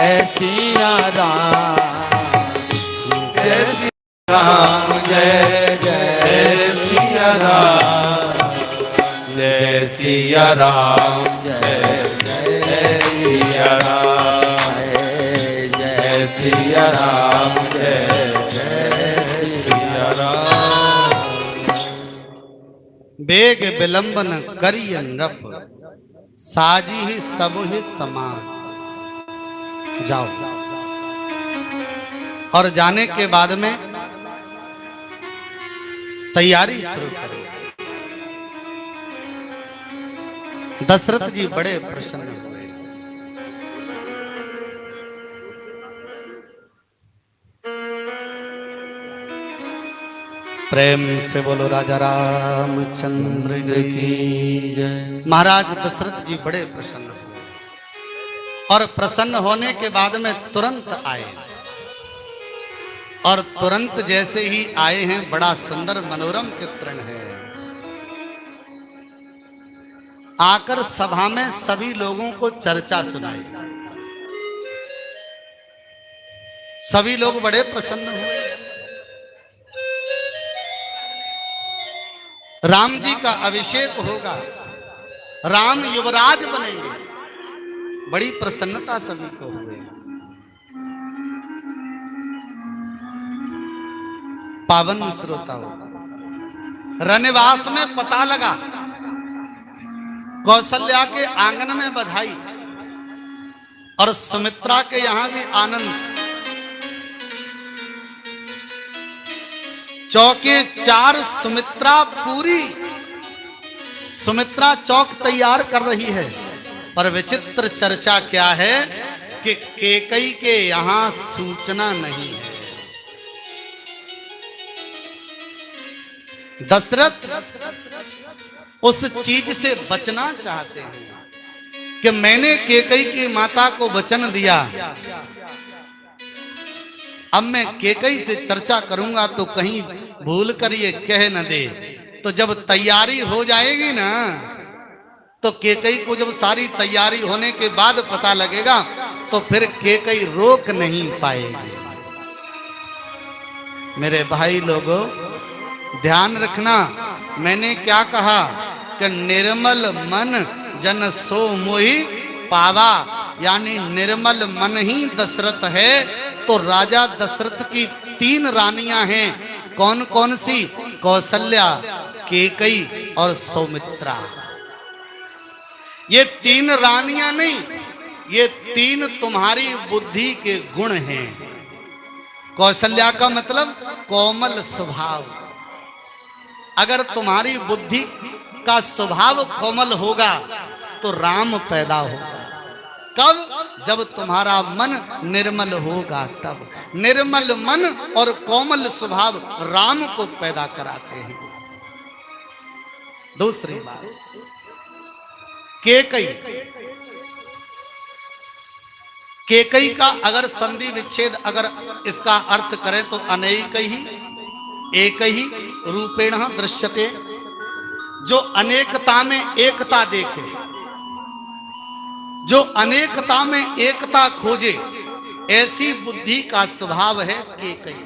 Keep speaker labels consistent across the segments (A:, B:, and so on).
A: जय सिया राम, जय सिया राम, जय जय सिया राम, जय सिया राम, जय जय सिया राम, जय सिया राम, जय जय सिया राम।
B: बेग विलंबन करिय नृप, साजी ही सब ही समान। जाओ। और जाने के बाद में तैयारी शुरू करें। दशरथ जी बड़े प्रसन्न हुए। प्रेम से बोलो राजा रामचंद्र
A: की जय।
B: महाराज दशरथ जी बड़े प्रसन्न हुए और प्रसन्न होने के बाद में तुरंत आए। और तुरंत जैसे ही आए हैं, बड़ा सुंदर मनोरम चित्रण है। आकर सभा में सभी लोगों को चर्चा सुनाई। सभी लोग बड़े प्रसन्न हुए। राम जी का अभिषेक होगा, राम युवराज बनेंगे। बड़ी प्रसन्नता सभी को हुई। पावन श्रोताओं, रनिवास में पता लगा, कौशल्या के आंगन में बधाई और सुमित्रा के यहां भी आनंद। चौके चार सुमित्रा पूरी सुमित्रा चौक तैयार कर रही है। पर विचित्र चर्चा क्या है कि केकई के यहां सूचना नहीं है। दशरथ उस चीज से बचना चाहते हैं कि मैंने केकई की माता को वचन दिया, अब मैं केकई से चर्चा करूंगा तो कहीं भूल कर ये कह न दे। तो जब तैयारी हो जाएगी ना, तो केकई को जब सारी तैयारी होने के बाद पता लगेगा तो फिर केकई रोक नहीं पाएगी। मेरे भाई लोगों, ध्यान रखना, मैंने क्या कहा कि निर्मल मन जन सो मोहि पावा, यानी निर्मल मन ही दशरथ है। तो राजा दशरथ की 3 रानियां हैं। कौन कौन सी? कौशल्या, केकई और सौमित्रा। ये 3 रानियां नहीं, ये 3 तुम्हारी बुद्धि के गुण हैं। कौशल्या का मतलब कोमल स्वभाव। अगर तुम्हारी बुद्धि का स्वभाव कोमल होगा तो राम पैदा होगा। कब? जब तुम्हारा मन निर्मल होगा तब। निर्मल मन और कोमल स्वभाव राम को पैदा कराते हैं। दूसरी बात, केकई। केकई का अगर संधि विच्छेद अगर इसका अर्थ करें तो अनेक ही एक ही रूपेण दृश्यते, जो अनेकता में एकता देखे, जो अनेकता में एकता खोजे, ऐसी बुद्धि का स्वभाव है केकई।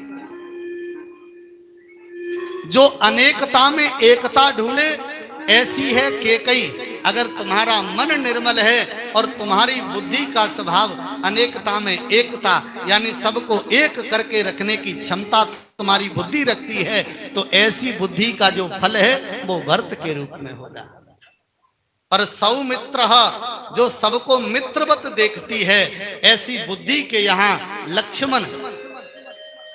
B: जो अनेकता में एकता ढूंढे, ऐसी है केकई। अगर तुम्हारा मन निर्मल है और तुम्हारी बुद्धि का स्वभाव अनेकता में एकता, यानी सबको एक करके रखने की क्षमता तुम्हारी बुद्धि रखती है, तो ऐसी बुद्धि का जो फल है वो भरत के रूप में होगा। और सौमित्र, जो सबको मित्रवत देखती है, ऐसी बुद्धि के यहाँ लक्ष्मण,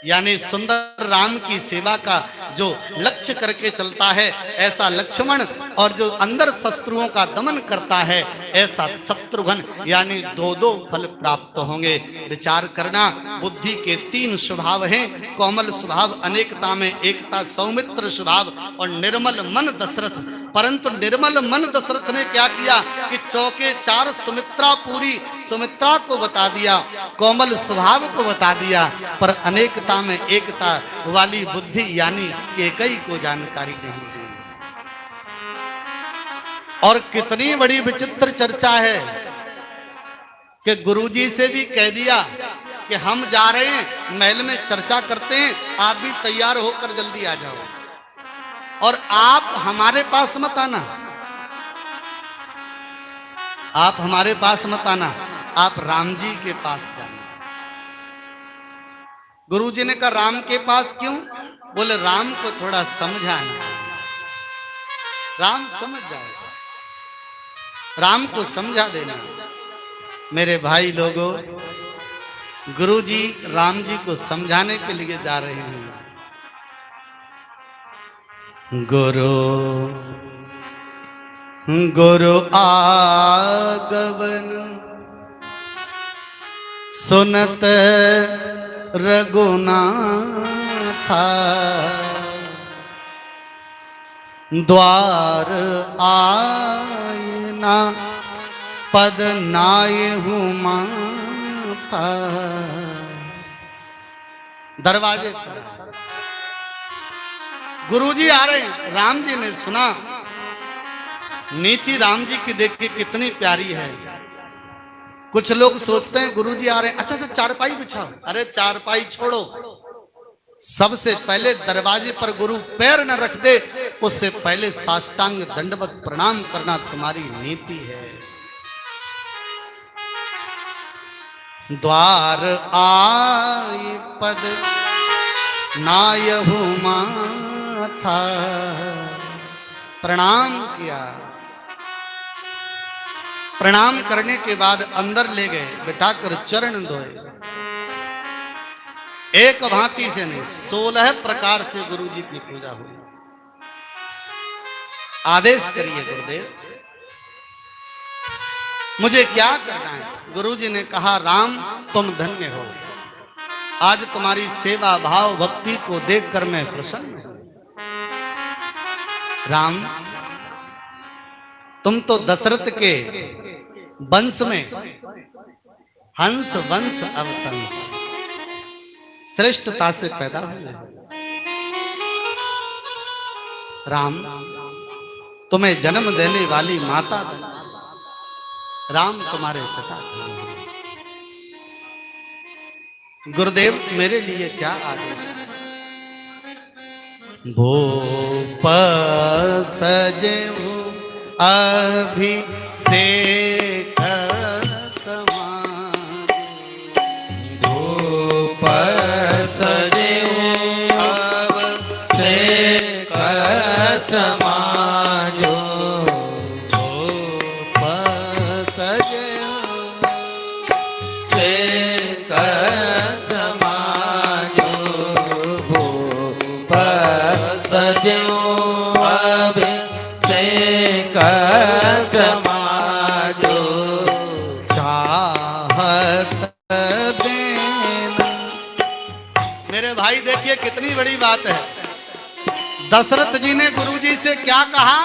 B: यानी सुंदर राम की सेवा का जो लक्ष्य करके चलता है, ऐसा लक्ष्मण। और जो अंदर शत्रुओं का दमन करता है, ऐसा शत्रुघ्न, यानी 2-2 फल प्राप्त होंगे। विचार करना, बुद्धि के 3 स्वभाव हैं। कोमल स्वभाव, अनेकता में एकता, सौमित्र स्वभाव और निर्मल मन दशरथ। परंतु निर्मल मन दशरथ ने क्या किया कि चौके 4 सुमित्रा पूरी सुमित्रा को बता दिया, कोमल स्वभाव को बता दिया, पर अनेकता में एकता वाली बुद्धि यानी केकई को जानकारी नहीं दी। और कितनी बड़ी विचित्र चर्चा है। कि गुरुजी से भी कह दिया कि हम जा रहे हैं, महल में चर्चा करते हैं, आप भी तैयार होकर जल्दी आ जाओ और आप हमारे पास मत आना, आप हमारे पास मत आना, आप राम जी के पास जाना। गुरुजी ने कहा राम के पास क्यों? बोले राम को थोड़ा समझाना, राम समझ जाएगा, राम को समझा देना। मेरे भाई लोगों, गुरुजी राम जी को समझाने के लिए जा रहे हैं। गुरु आगमन सुनत रघुनाथा, द्वार आयना पद नाय हुमा था। दरवाजे पर गुरुजी आ रहे हैं। राम जी ने सुना, नीति राम जी की देखिए कितनी प्यारी है। कुछ लोग सोचते हैं गुरुजी आ रहे हैं, अच्छा तो चारपाई बिछाओ। अरे चारपाई छोड़ो, सबसे पहले दरवाजे पर गुरु पैर न रख दे उससे पहले साष्टांग दंडवत प्रणाम करना तुम्हारी नीति है। द्वार आय पद नायहु माथा, प्रणाम किया। प्रणाम करने के बाद अंदर ले गए, बिठाकर चरण धोए। एक भांति से नहीं, 16 प्रकार से गुरु जी की पूजा हुई। आदेश करिए गुरुदेव, मुझे क्या करना है? गुरुजी ने कहा राम तुम धन्य हो, आज तुम्हारी सेवा भाव भक्ति को देखकर मैं प्रसन्न हूं। राम तुम तो दशरथ के वंश में हंस वंश अवतंस श्रेष्ठता से पैदा हुए। राम तुम्हें जन्म देने वाली माता, राम तुम्हारे पिता। गुरुदेव मेरे लिए क्या आदेश? भूप सजेऊ अभिषेक समान,
A: भूप सजेऊ अभिषेक समाजो,
B: भूप सजेऊ
A: सेक समाजो, भूप सजेऊ अभिषेक समाजो,
B: चाहत देना। मेरे भाई देखिए कितनी बड़ी बात है। दशरथ जी ने गुरुजी से क्या कहा?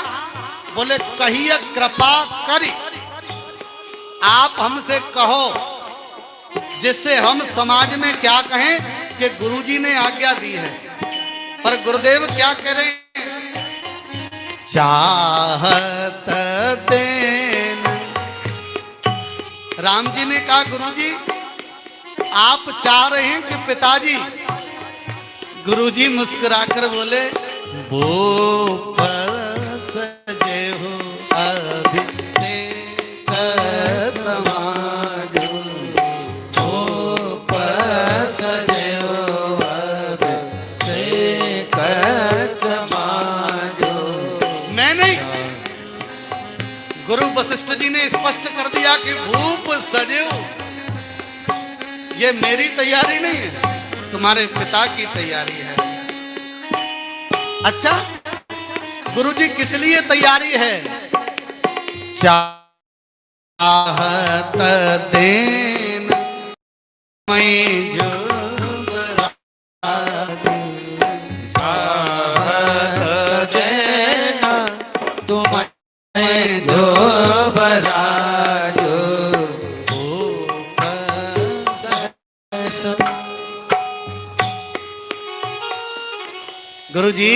B: बोले कहिए कृपा करी, आप हमसे कहो जिससे हम समाज में क्या कहें कि गुरुजी ने आज्ञा दी है। पर गुरुदेव क्या करें? चाहत देना। राम जी ने कहा गुरुजी आप चाह रहे हैं कि पिताजी? गुरुजी मुस्कुराकर बोले भूप सजेहु अभिषेक समाजो,
A: भूप सजेऊ अभिषेक समाजो।
B: मैं नहीं, गुरु वशिष्ठ जी ने स्पष्ट कर दिया कि भूप सजेहु, ये मेरी तैयारी नहीं है, तुम्हारे पिता की तैयारी है। अच्छा गुरुजी किस लिए तैयारी है? चाहत देना मैं जो
A: चाहत देना तुम्हें जो बराजो,
B: गुरुजी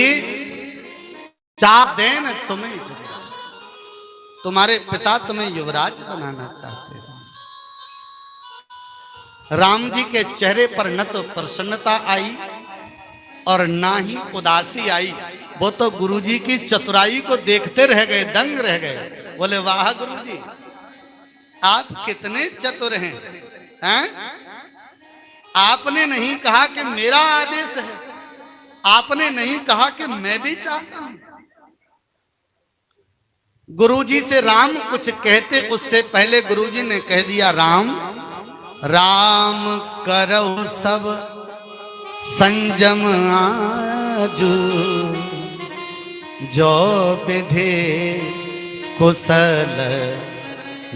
B: चाह देन तुम्हें युवराज, तुम्हारे पिता तुम्हें युवराज बनाना चाहते हैं। राम जी के चेहरे पर न तो प्रसन्नता आई और ना ही उदासी आई। वो तो गुरुजी की चतुराई को देखते रह गए, दंग रह गए। बोले वाह गुरुजी, आप कितने चतुर हैं, हैं? आपने नहीं कहा कि मेरा आदेश है, आपने नहीं कहा कि मैं भी चाहता हूं। गुरुजी से राम कुछ कहते उससे पहले गुरुजी ने कह दिया, राम राम करो सब संजम आजू, जो विधि कुशल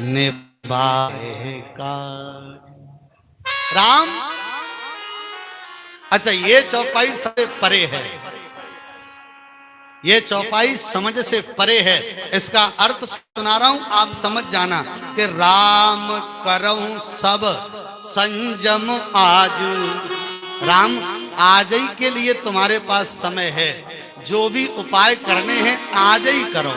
B: निभाए काज। राम, अच्छा ये चौपाई से परे है, ये चौपाई समझ से परे है। इसका अर्थ सुना रहा हूं, आप समझ जाना कि राम करऊं सब संजम आजू। राम आज ही के लिए तुम्हारे पास समय है, जो भी उपाय करने हैं आज ही करो।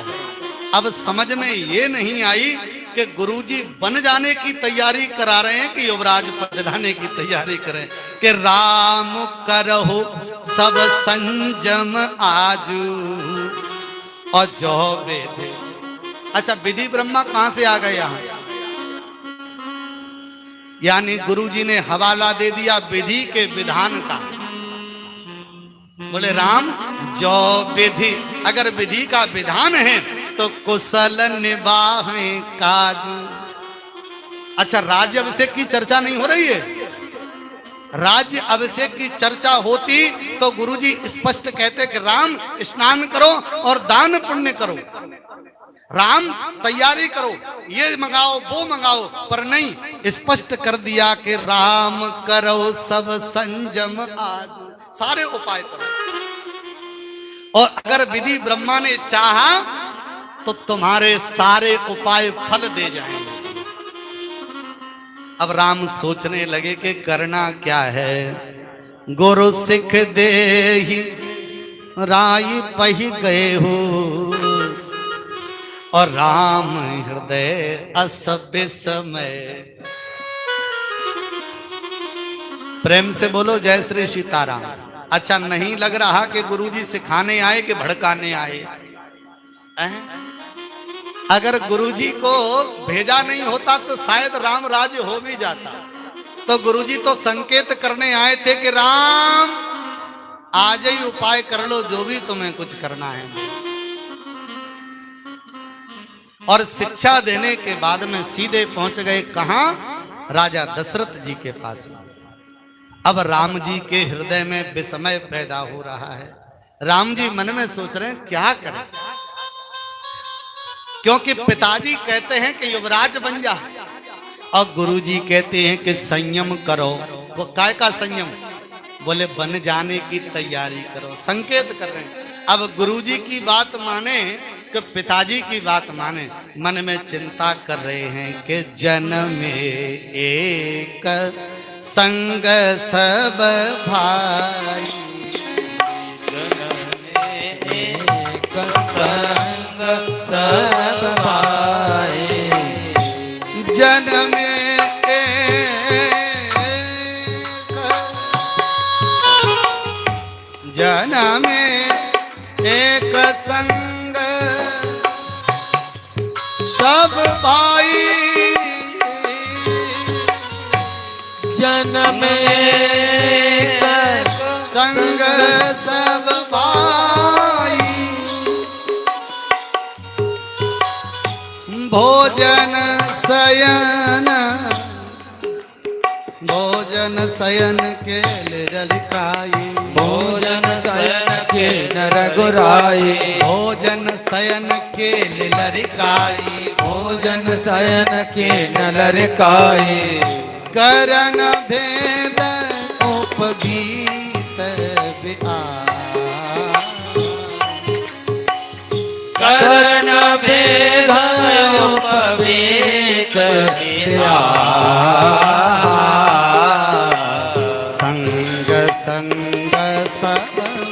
B: अब समझ में ये नहीं आई कि गुरुजी बन जाने की तैयारी करा रहे हैं कि युवराज पद लाने की तैयारी करें, कि राम करहो सब संजम आजू और जो वेदे। अच्छा विधि ब्रह्मा कहां से आ गए यहां? यानी गुरुजी ने हवाला दे दिया विधि के विधान का। बोले राम जो विधि, अगर विधि का विधान है तो कुशल निभाए काजू। अच्छा राज्य अभिषेक की चर्चा नहीं हो रही है? राज्य अभिषेक की चर्चा होती तो गुरुजी स्पष्ट कहते कि राम स्नान करो और दान पुण्य करो, राम तैयारी करो, ये मंगाओ वो मंगाओ, पर नहीं, स्पष्ट कर दिया कि राम करो सब संजम आज, सारे उपाय करो। और अगर विधि ब्रह्मा ने चाहा तो तुम्हारे सारे उपाय फल दे जाएंगे। अब राम सोचने लगे कि करना क्या है। गुरु सिख दे ही राई पही गए हो, और राम हृदय असभ्य समय। प्रेम से बोलो जय श्री सीताराम। अच्छा नहीं लग रहा कि गुरुजी सिखाने आए कि भड़काने आए? अगर गुरुजी को भेजा नहीं होता तो शायद राम राज्य हो भी जाता। तो गुरुजी तो संकेत करने आए थे कि राम आज ही उपाय कर लो, जो भी तुम्हें कुछ करना है। और शिक्षा देने के बाद में सीधे पहुंच गए कहां? राजा दशरथ जी के पास। अब राम जी के हृदय में विस्मय पैदा हो रहा है। राम जी मन में सोच रहे हैं क्या करें, क्योंकि पिताजी कहते हैं कि युवराज बन जा और गुरुजी कहते हैं कि संयम करो। वो काय का संयम? बोले बन जाने की तैयारी करो, संकेत कर रहे हैं। अब गुरुजी की बात माने कि पिताजी की बात माने, मन में चिंता कर रहे हैं कि जन्म में एक संग सब भाई,
A: जन्म में एक संग सब भाई,
B: जन्म में जन्म में एक संग सब भाई,
A: जन्म एक
B: संग सब भाई, भोजन शयन, भोजन शयन के ललिकाई,
A: भोजन शयन के नर गुराई,
B: भोजन शयन के ललिकाई,
A: भोजन शयन के नर काई,
B: करन भेद उपगीत
A: कर्ण भेद उपवीत
B: संग संग सब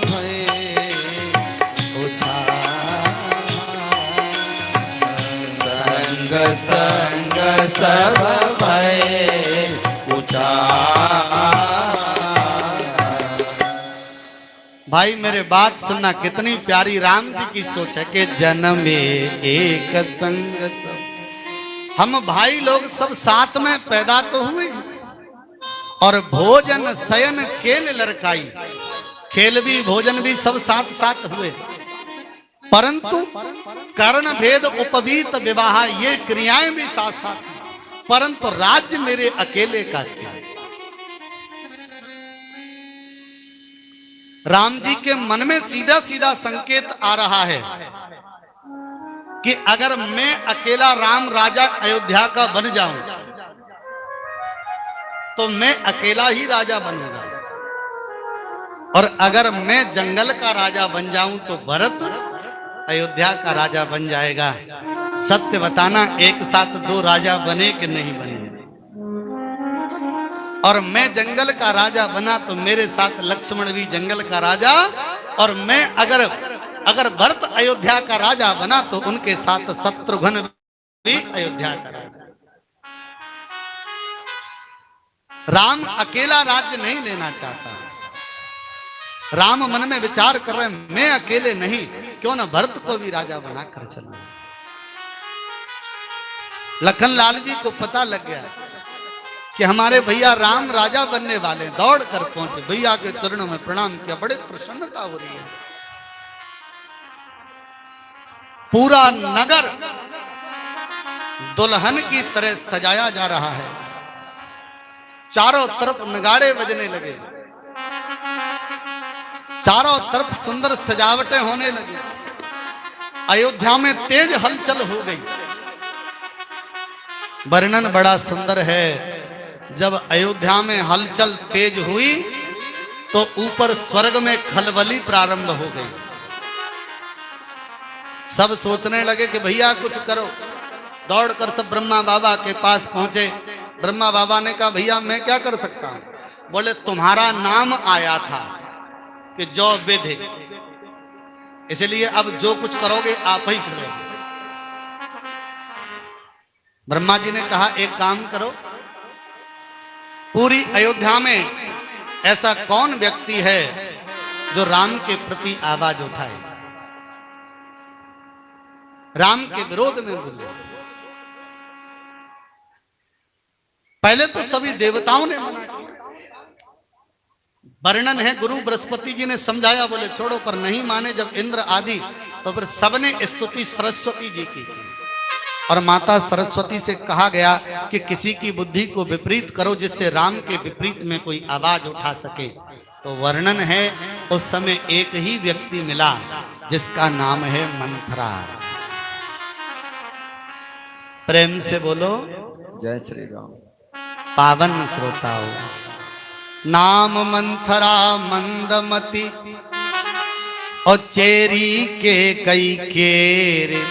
B: भय
A: संग संग सब भय उचार।
B: भाई मेरे बात सुनना, कितनी प्यारी राम जी की सोच है कि जन्मे एक संग सब। हम भाई लोग सब साथ में पैदा तो हुए, और भोजन शयन खेल लड़काई, खेल भी भोजन भी सब साथ साथ हुए, परंतु कर्ण भेद उपवीत विवाह ये क्रियाएं भी साथ साथ, परंतु राज्य मेरे अकेले का क्या। राम जी के मन में सीधा सीधा संकेत आ रहा है कि अगर मैं अकेला राम राजा अयोध्या का बन जाऊं तो मैं अकेला ही राजा बनूंगा, और अगर मैं जंगल का राजा बन जाऊं तो भरत अयोध्या का राजा बन जाएगा। सत्य बताना, एक साथ दो राजा बने कि नहीं बने? और मैं जंगल का राजा बना तो मेरे साथ लक्ष्मण भी जंगल का राजा, और मैं अगर भरत अयोध्या का राजा बना तो उनके साथ शत्रुघ्न भी अयोध्या का राजा। राम अकेला राज्य नहीं लेना चाहता। राम मन में विचार कर रहे हैं, मैं अकेले नहीं, क्यों ना भरत को भी राजा बनाकर चलूं। लखन लाल जी को पता लग गया कि हमारे भैया राम राजा बनने वाले, दौड़ कर पहुंचे, भैया के चरणों में प्रणाम किया, बड़े प्रसन्नता हो रही है। पूरा नगर दुल्हन की तरह सजाया जा रहा है, चारों तरफ नगाड़े बजने लगे, चारों तरफ सुंदर सजावटें होने लगी, अयोध्या में तेज हलचल हो गई। वर्णन बड़ा सुंदर है, जब अयोध्या में हलचल तेज हुई तो ऊपर स्वर्ग में खलबली प्रारंभ हो गई। सब सोचने लगे कि भैया कुछ करो, दौड़कर सब ब्रह्मा बाबा के पास पहुंचे। ब्रह्मा बाबा ने कहा, भैया मैं क्या कर सकता हूं? बोले, तुम्हारा नाम आया था कि जो विधि, इसलिए अब जो कुछ करोगे आप ही करोगे। ब्रह्मा जी ने कहा, एक काम करो, पूरी अयोध्या में ऐसा कौन व्यक्ति है जो राम के प्रति आवाज उठाए, राम के विरोध में बोले। पहले तो सभी देवताओं ने मना किया, वर्णन है गुरु बृहस्पति जी ने समझाया, बोले छोड़ो, पर नहीं माने जब इंद्र आदि, तो फिर सबने स्तुति सरस्वती जी की। और माता सरस्वती से कहा गया कि किसी की बुद्धि को विपरीत करो जिससे राम के विपरीत में कोई आवाज उठा सके। तो वर्णन है उस समय एक ही व्यक्ति मिला जिसका नाम है मंथरा। प्रेम से बोलो
A: जय श्री राम।
B: पावन श्रोताओ, नाम मंथरा मंदमती और चेरी के कई केरे,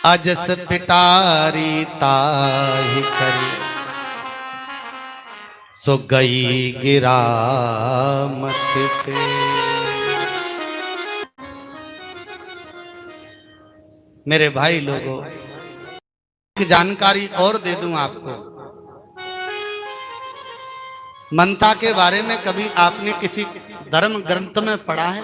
B: अजस पिटारी ताहि करी, सो गई गिरा मत पे। मेरे भाई लोगों, एक जानकारी और दे दूं आपको। मंथा के बारे में कभी आपने किसी धर्म ग्रंथ में पढ़ा है?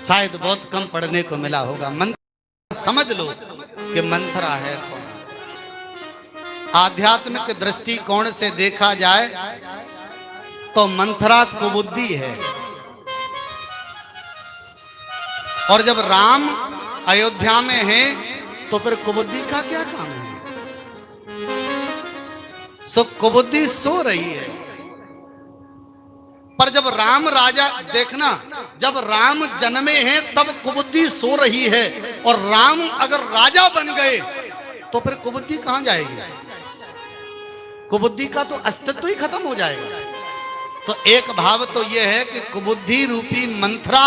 B: शायद बहुत कम पढ़ने को मिला होगा। मंथरा समझ लो कि मंथरा है कौन। आध्यात्मिक दृष्टिकोण से देखा जाए तो मंथरा कुबुद्धि है। और जब राम अयोध्या में है तो फिर कुबुद्धि का क्या काम है? सो कुबुद्धि सो रही है। पर जब राम राजा, देखना, जब राम जन्मे हैं तब कुबुद्धि सो रही है, और राम अगर राजा बन गए तो फिर कुबुद्धि कहां जाएगी? कुबुद्धि का तो अस्तित्व ही खत्म हो जाएगा। तो एक भाव तो यह है कि कुबुद्धि रूपी मंथरा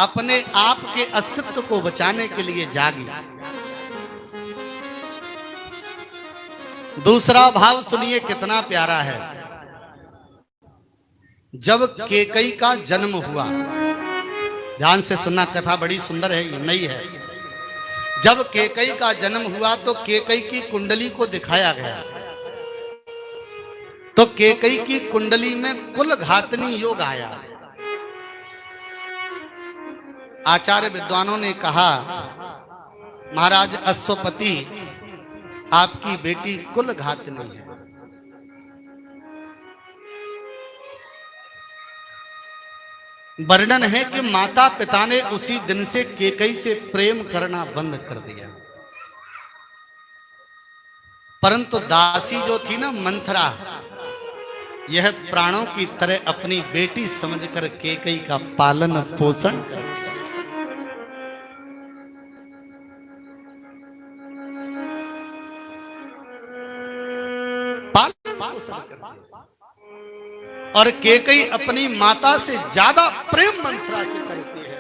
B: अपने आप के अस्तित्व को बचाने के लिए जागी। दूसरा भाव सुनिए, कितना प्यारा है। जब केकई का जन्म हुआ, ध्यान से सुनना, कथा बड़ी सुंदर है, ये नई है। जब केकई का जन्म हुआ तो केकई की कुंडली को दिखाया गया, तो तो केकई की कुंडली में कुल घातनी योग आया। आचार्य विद्वानों ने कहा, महाराज अश्वपति, आपकी बेटी कुल घातनी है। वर्णन है कि माता पिता ने उसी दिन से केकई से प्रेम करना बंद कर दिया। परंतु दासी जो थी ना मंथरा, यह प्राणों की तरह अपनी बेटी समझकर केकई का पालन पोषण करती। पालन पोषण करती और केकई अपनी माता से ज्यादा प्रेम मंथरा से करती है।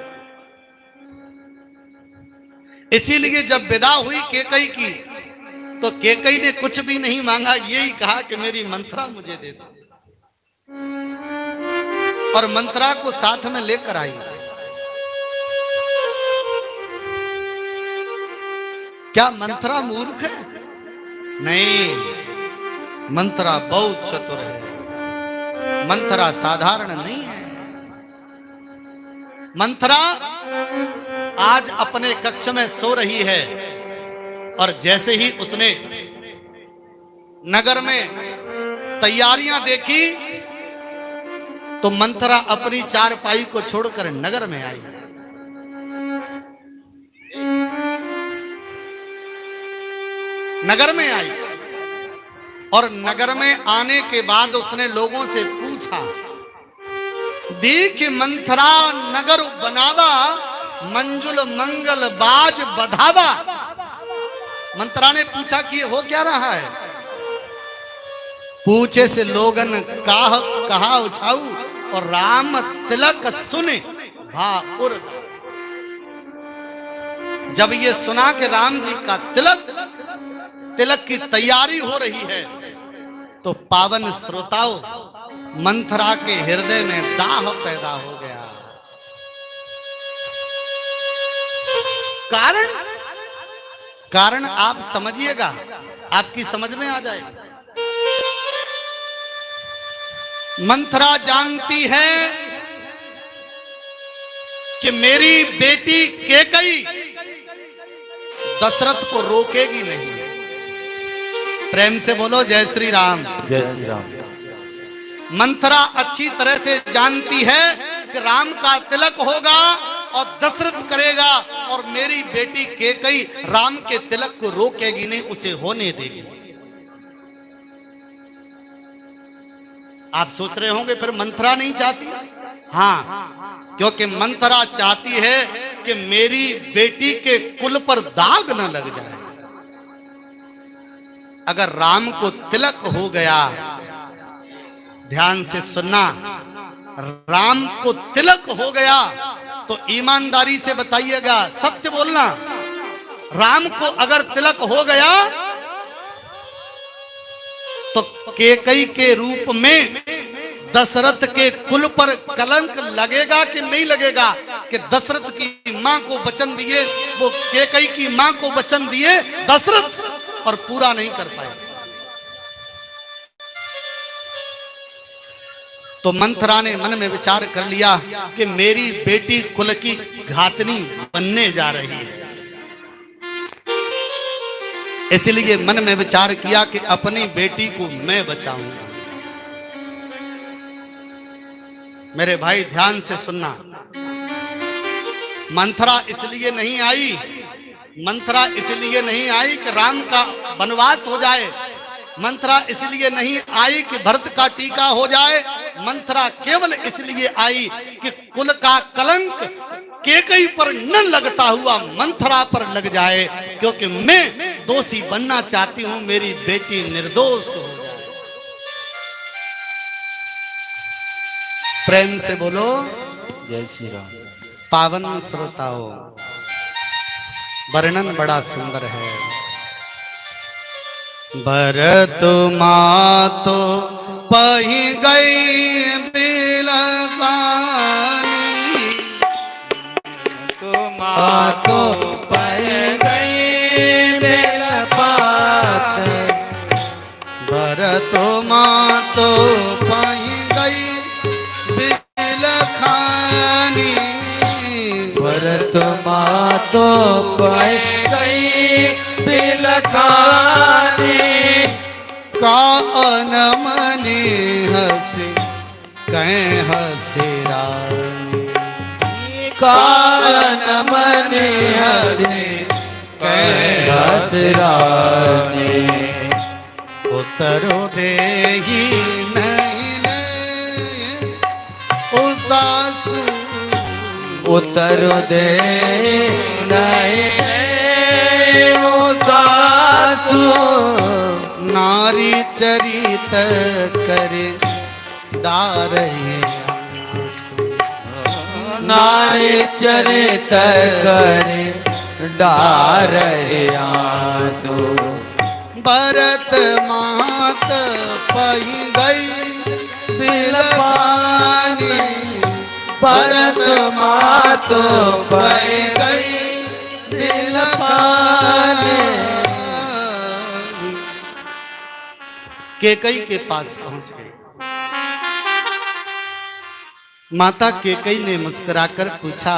B: इसीलिए जब विदा हुई केकई की, तो केकई ने कुछ भी नहीं मांगा, यही कहा कि मेरी मंथरा मुझे दे दो, और मंथरा को साथ में लेकर आई। क्या मंथरा मूर्ख है? नहीं, मंथरा बहुत चतुर है। मंथरा साधारण नहीं है। मंथरा आज अपने कक्ष में सो रही है, और जैसे ही उसने नगर में तैयारियां देखी, तो मंथरा अपनी चारपाई को छोड़कर नगर में आई। नगर में आई, और नगर में आने के बाद उसने लोगों से पूछा, देख मंथरा नगर बनावा, मंजुल मंगल बाज बधावा। मंथरा ने पूछा कि हो क्या रहा है? पूछे से लोगन कहा उछाऊ, और राम तिलक सुने भाउर। जब ये सुना कि राम जी का तिलक की तैयारी हो रही है, तो पावन श्रोताओं, मंथरा के हृदय में दाह पैदा हो गया। कारण आप समझिएगा, आपकी समझ में आ जाएगा। मंथरा जानती है कि मेरी बेटी केकई दशरथ को रोकेगी नहीं। प्रेम से बोलो जय श्री राम।
A: जय श्री राम।
B: मंथरा अच्छी तरह से जानती है कि राम का तिलक होगा और दशरथ करेगा, और मेरी बेटी केकई राम के तिलक को रोकेगी नहीं, उसे होने देगी। आप सोच रहे होंगे फिर मंथरा नहीं चाहती? हाँ, क्योंकि मंथरा चाहती है कि मेरी बेटी के कुल पर दाग न लग जाए। अगर राम को तिलक हो गया, ध्यान से सुनना, राम को तिलक हो गया तो ईमानदारी से बताइएगा, सत्य बोलना, राम को अगर तिलक हो गया तो केकई के रूप में दशरथ के कुल पर कलंक लगेगा कि नहीं लगेगा? कि दशरथ की मां को वचन दिए, वो केकई की मां को वचन दिए दशरथ, और पूरा नहीं कर पाए। तो मंथरा ने मन में विचार कर लिया कि मेरी बेटी कुल की घातनी बनने जा रही है। इसलिए मन में विचार किया कि अपनी बेटी को मैं बचाऊंगा। मेरे भाई ध्यान से सुनना, मंथरा इसलिए नहीं आई, मंथरा इसलिए नहीं आई कि राम का वनवास हो जाए, मंथरा इसलिए नहीं आई कि भरत का टीका हो जाए, मंथरा केवल इसलिए आई कि कुल का कलंक केकई पर न लगता हुआ मंथरा पर लग जाए, क्योंकि मैं दोषी बनना चाहती हूं, मेरी बेटी निर्दोष हो जाए। प्रेम से बोलो
A: जय श्री राम।
B: पावन श्रोताओं, वर्णन बड़ा सुंदर है। भरत मातो पही गई बिलकानी,
A: मातो पह गई बेलपात,
B: भरत माँ तो पाई गई बिलखानी,
A: भरत माँ तो पाई गई बिलखानी,
B: कान मनी हंसी कहें हंसी रानी,
A: कान मनि हंसी कहें हंसी रानी,
B: उतरो देही नहीं ले ओ सासू,
A: उतर दे नहीं ओ सासू,
B: नारी चरित करे डारे,
A: नारी चरित करे डारे आंसू,
B: भरत मात पही गई बिलखानी,
A: भरत मात
B: पही गई बिलखानी। केकई के पास पहुंच गए। माता केकई ने मुस्कुराकर पूछा,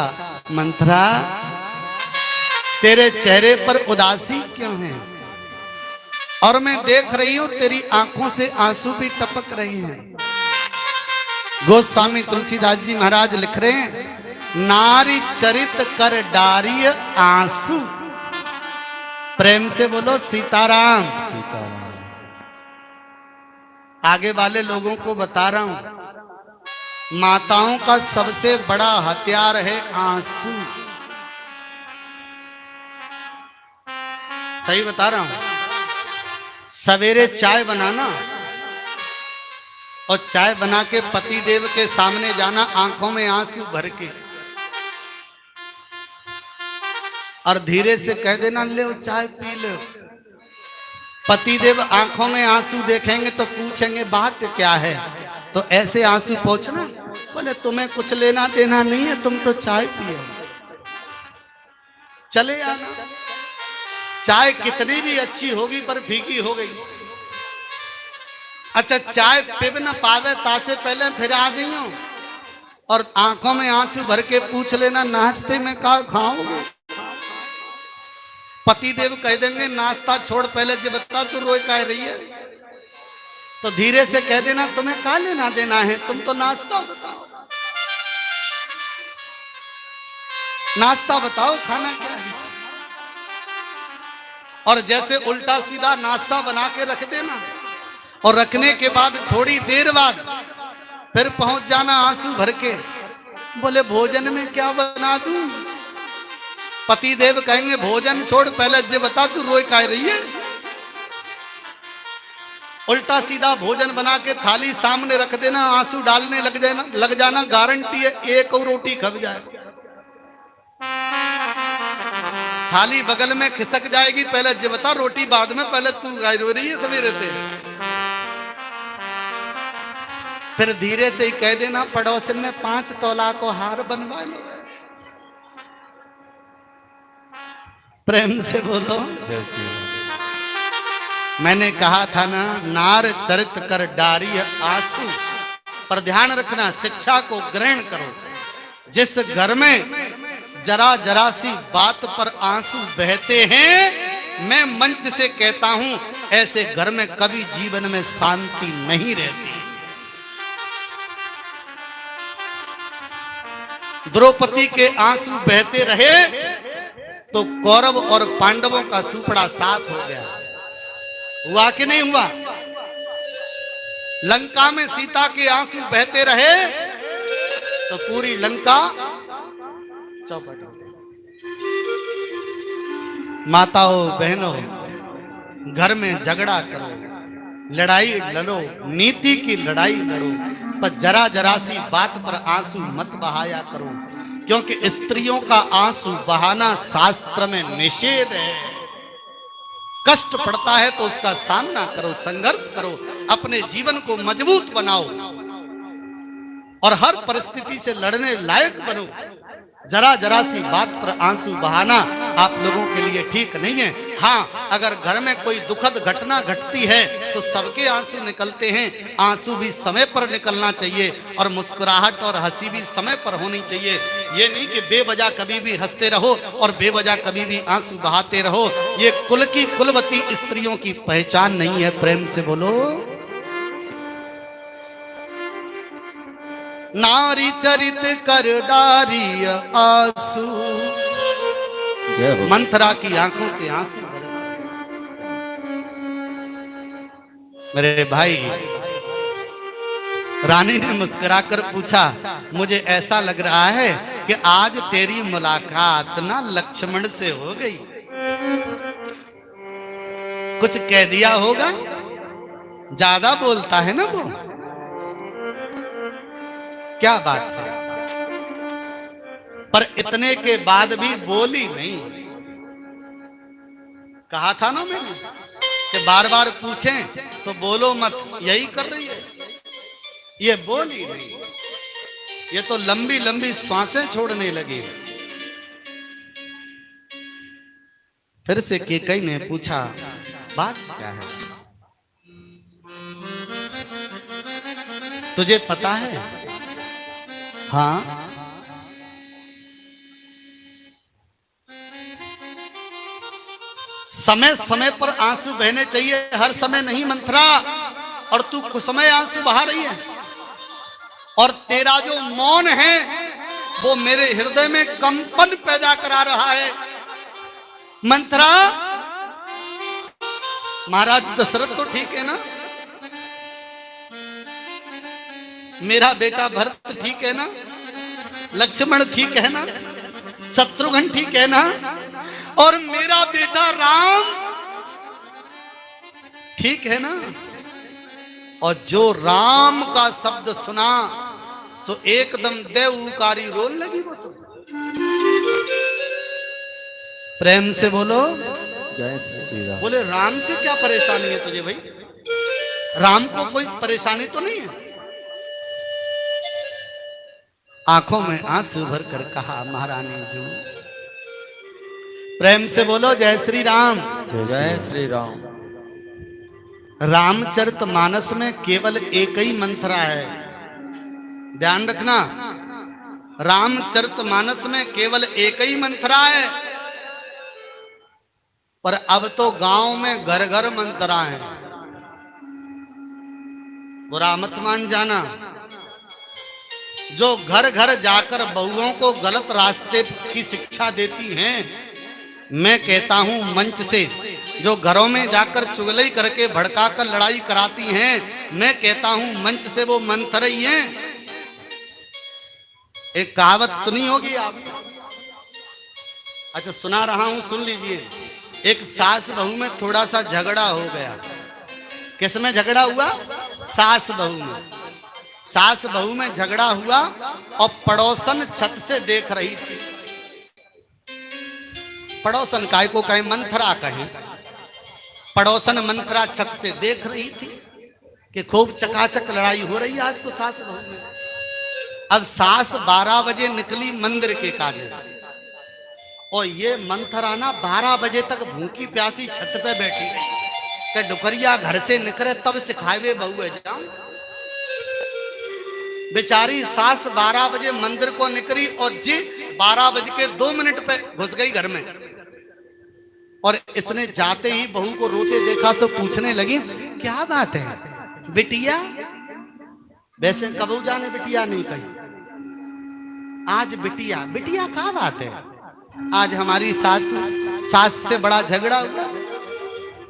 B: मंथरा तेरे चेहरे पर उदासी क्यों है? और मैं देख रही हूं तेरी आंखों से आंसू भी टपक रहे हैं। गोस्वामी तुलसीदास जी महाराज लिख रहे हैं, नारी चरित कर डारिय आंसू। प्रेम से बोलो सीताराम। आगे वाले लोगों को बता रहा हूं, माताओं का सबसे बड़ा हथियार है आंसू। सही बता रहा हूं। सवेरे चाय बनाना और चाय बना के पति देव के सामने जाना, आंखों में आंसू भर के, और धीरे से कह देना, ले चाय पी लो। पति देव आंखों में आंसू देखेंगे तो पूछेंगे बात क्या है, तो ऐसे आंसू पोंछना, बोले तुम्हें कुछ लेना देना नहीं है, तुम तो चाय पियो, चले आना। चाय कितनी भी अच्छी होगी पर फीकी हो गई। अच्छा, चाय पिब न पावे तासे पहले फिर आ जाइयो, और आंखों में आंसू भर के पूछ लेना, नाश्ते में क्या खाओगे? पति देव कह देंगे, नाश्ता छोड़ पहले जो बता तू रोज कह रही है, तो धीरे से कह देना, तुम्हें क्या लेना देना है, तुम तो नाश्ता बताओ, नाश्ता बताओ, खाना क्या है। और जैसे उल्टा सीधा नाश्ता बना के रख देना, और रखने के बाद थोड़ी देर बाद फिर पहुंच जाना आंसू भर के, बोले भोजन में क्या बना दूं? पति देव कहेंगे, भोजन छोड़ पहले ये बता तू रोई कह रही है। उल्टा सीधा भोजन बना के थाली सामने रख देना, आंसू डालने लग जाना, गारंटी है एक और रोटी खप जाए। थाली बगल में खिसक जाएगी, पहले ये बता रोटी बाद में, पहले तू रो रही है सवेरे से। फिर धीरे से ही कह देना, पड़ोसन में 5 तोला को हार बनवा लो। प्रेम से बोलो। मैंने कहा था ना, नार चरित कर डारी आंसू। पर ध्यान रखना, शिक्षा को ग्रहण करो। जिस घर में जरा जरा सी बात पर आंसू बहते हैं, मैं मंच से कहता हूं, ऐसे घर में कभी जीवन में शांति नहीं रहती। द्रौपदी के आंसू बहते रहे तो कौरव और पांडवों का सुपड़ा साफ हो गया। हुआ कि नहीं हुआ? लंका में सीता के आंसू बहते रहे तो पूरी लंका चौपट हो गई। माताओं बहनों, घर में झगड़ा करो, लड़ाई लड़ो, नीति की लड़ाई लड़ो, पर जरा जरा सी बात पर आंसू मत बहाया करो, क्योंकि स्त्रियों का आंसू बहाना शास्त्र में निषेध है। कष्ट पड़ता है तो उसका सामना करो, संघर्ष करो, अपने जीवन को मजबूत बनाओ और हर परिस्थिति से लड़ने लायक बनो। जरा जरा सी बात पर आंसू बहाना आप लोगों के लिए ठीक नहीं है। हाँ, अगर घर में कोई दुखद घटना घटती है तो सबके आंसू निकलते हैं, आंसू भी समय पर निकलना चाहिए और मुस्कुराहट और हंसी भी समय पर होनी चाहिए। ये नहीं कि बेवजह कभी भी हंसते रहो और बेवजह कभी भी आंसू बहाते रहो। ये कुल की कुलवती स्त्रियों की पहचान नहीं है। प्रेम से बोलो। नारी चरित कर डारी आंसू,
A: जय हो।
B: मंथरा की आंखों से आंसू बरस। मेरे भाई, रानी ने मुस्कुराकर पूछा, मुझे ऐसा लग रहा है कि आज तेरी मुलाकात ना लक्ष्मण से हो गई। कुछ कह दिया होगा, ज्यादा बोलता है ना वो। क्या बात है, पर इतने के बाद भी बोली नहीं। कहा था ना मैंने कि बार बार पूछें तो बोलो मत, यही कर रही है। ये बोली नहीं, ये तो लंबी लंबी सांसें छोड़ने लगी। फिर से केकई ने पूछा, बात क्या है? तुझे पता है? हाँ, समय समय पर आंसू बहने चाहिए, हर समय नहीं मंथरा। और तू कुछ समय आंसू बहा रही है, और तेरा जो मौन है वो मेरे हृदय में कंपन पैदा करा रहा है। मंथरा, महाराज दशरथ तो ठीक है ना? मेरा बेटा भरत ठीक है ना? लक्ष्मण ठीक है ना? शत्रुघ्न ठीक है ना? और मेरा बेटा राम ठीक है ना? और जो राम का शब्द सुना तो एकदम देवकारी रोल लगी वो तो। प्रेम से बोलो
A: जय श्री राम।
B: बोले, राम से क्या परेशानी है तुझे भाई? राम को कोई परेशानी तो नहीं है? आंखों में आंसू भर कर कहा, महारानी जी। प्रेम से बोलो जय श्री राम।
A: जय श्री राम।
B: रामचरितमानस में केवल एक ही मंथरा है, ध्यान रखना। रामचरितमानस में केवल एक ही मंथरा है, पर अब तो गांव में घर घर मंथरा है। बुरा मत मान जाना। जो घर घर जाकर बहुओं को गलत रास्ते की शिक्षा देती हैं, मैं कहता हूं मंच से, जो घरों में जाकर चुगली करके भड़काकर लड़ाई कराती हैं, मैं कहता हूं मंच से वो मंथरई हैं। एक कहावत सुनी होगी आप। अच्छा, सुना रहा हूं, सुन लीजिए। एक सास बहू में थोड़ा सा झगड़ा हो गया। किसमें झगड़ा हुआ? सास बहू में। सास बहू में झगड़ा हुआ और पड़ोसन छत से देख रही थी। पड़ोसन काय को कहे, मंथरा कहे। पड़ोसन मंथरा छत से देख रही थी कि खूब चकाचक लड़ाई हो रही है आज तो सास बहू में। अब सास 12 बजे निकली मंदिर के काजे, और ये मंथरा ना 12 बजे तक भूखी प्यासी छत पे बैठी कि डुकरिया घर से निकले तब सिखावे बहू है जाऊं। बेचारी सास 12 बजे मंदिर को निकली और जी 12 बज के 2 मिनट पे घुस गई घर में। और इसने जाते ही बहू को रोते देखा, सो पूछने लगी, क्या बात है बिटिया? वैसे कबू जाने बिटिया नहीं कही, आज बिटिया। बिटिया क्या बात है? आज हमारी सास से बड़ा झगड़ा हुआ।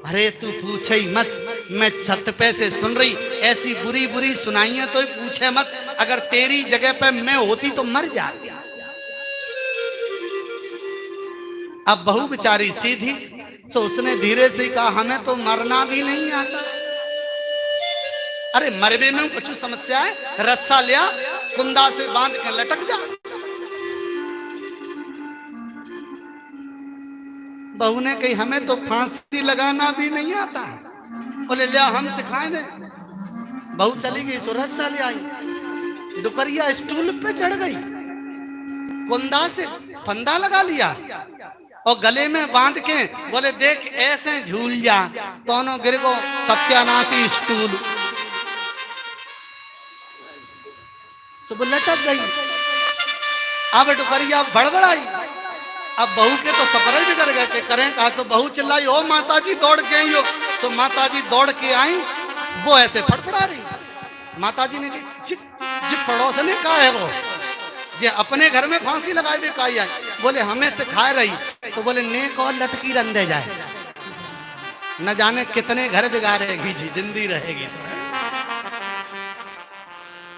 B: अरे तू पूछे ही मत, मैं छत पे से सुन रही, ऐसी बुरी बुरी सुनाई है तो पूछे मत। अगर तेरी जगह पे मैं होती तो मर जाती। अब बहू बेचारी सीधी, तो उसने धीरे से कहा, हमें तो मरना भी नहीं आता। अरे मरबे में कुछ समस्या है? रस्सा लिया, कुंदा से बांध के लटक जा। बहू ने कही, हमें तो फांसी लगाना भी नहीं आता। बोले, लिया हम सिखाए दे। बहू चली गई, सो रस्सा ले आई। दुपहरिया स्टूल पे चढ़ गई, कुंदा से फंदा लगा लिया और गले में बांध के बोले देख ऐसे झूल जा, दोनों गिर गो सत्यानाशी स्टूल, सब लटक गई। अब टुकरिया बड़बड़ाई, अब बहू के तो सपरे बिगड़ गए कि करें कहा। सो बहू चिल्लाई, ओ माता जी दौड़ के आई हो। सो माता जी दौड़ के आई, वो ऐसे फड़फड़ा रही। माता जी ने जी पड़ोस ने कहा है वो जे अपने घर में फांसी लगाए हुए काई आई। बोले हमें सिखाए रही। तो बोले नेक और लटकी रंधे जाए, न जाने कितने घर बिगाड़ेगी जी, जिंदी रहेगी।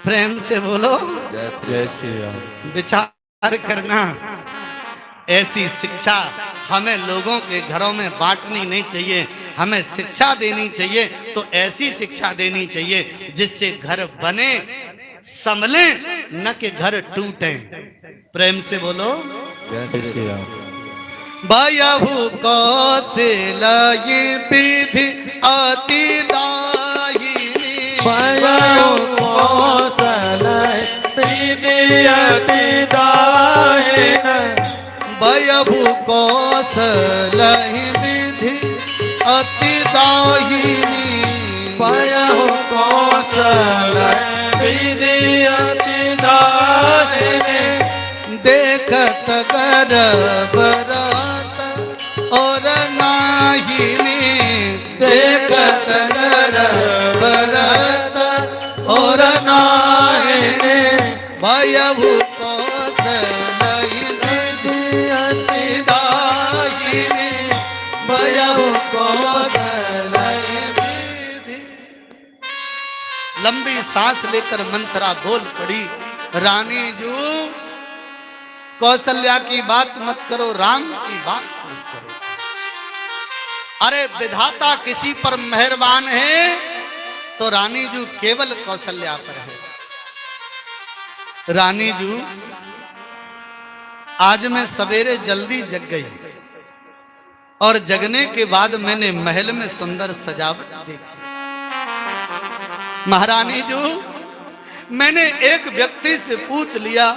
B: प्रेम से बोलो
A: जय श्री राम।
B: विचार करना, ऐसी शिक्षा हमें लोगों के घरों में बांटनी नहीं चाहिए। हमें शिक्षा देनी चाहिए तो ऐसी शिक्षा देनी चाहिए जिससे घर बने संभले, न कि घर टूटे। प्रेम से बोलो
A: जय श्री राम।
B: भयहु कौशलयि विधि अति दायिनी,
A: भयहु कौशलयि विधि अति दायिनी,
B: भयहु कौशलयि विधि अति दायिनी,
A: भयहु कौशलयि विधि अति दायिनी,
B: देखत गर्भ रात और नाहिनी, देखत गर्भ रात और नाहिनी, भयहु कौशलयि विधि अति दायिनी, भयहु कौशलयि विधि। लंबी सांस लेकर मंत्रा बोल पड़ी, रानी जू कौशल्या की बात मत करो, राम की बात मत करो। अरे विधाता किसी पर मेहरबान है तो रानी जू केवल कौशल्या पर है। रानी जू आज मैं सवेरे जल्दी जग गई और जगने के बाद मैंने महल में सुंदर सजावट देखी। महारानी जू मैंने एक व्यक्ति से पूछ लिया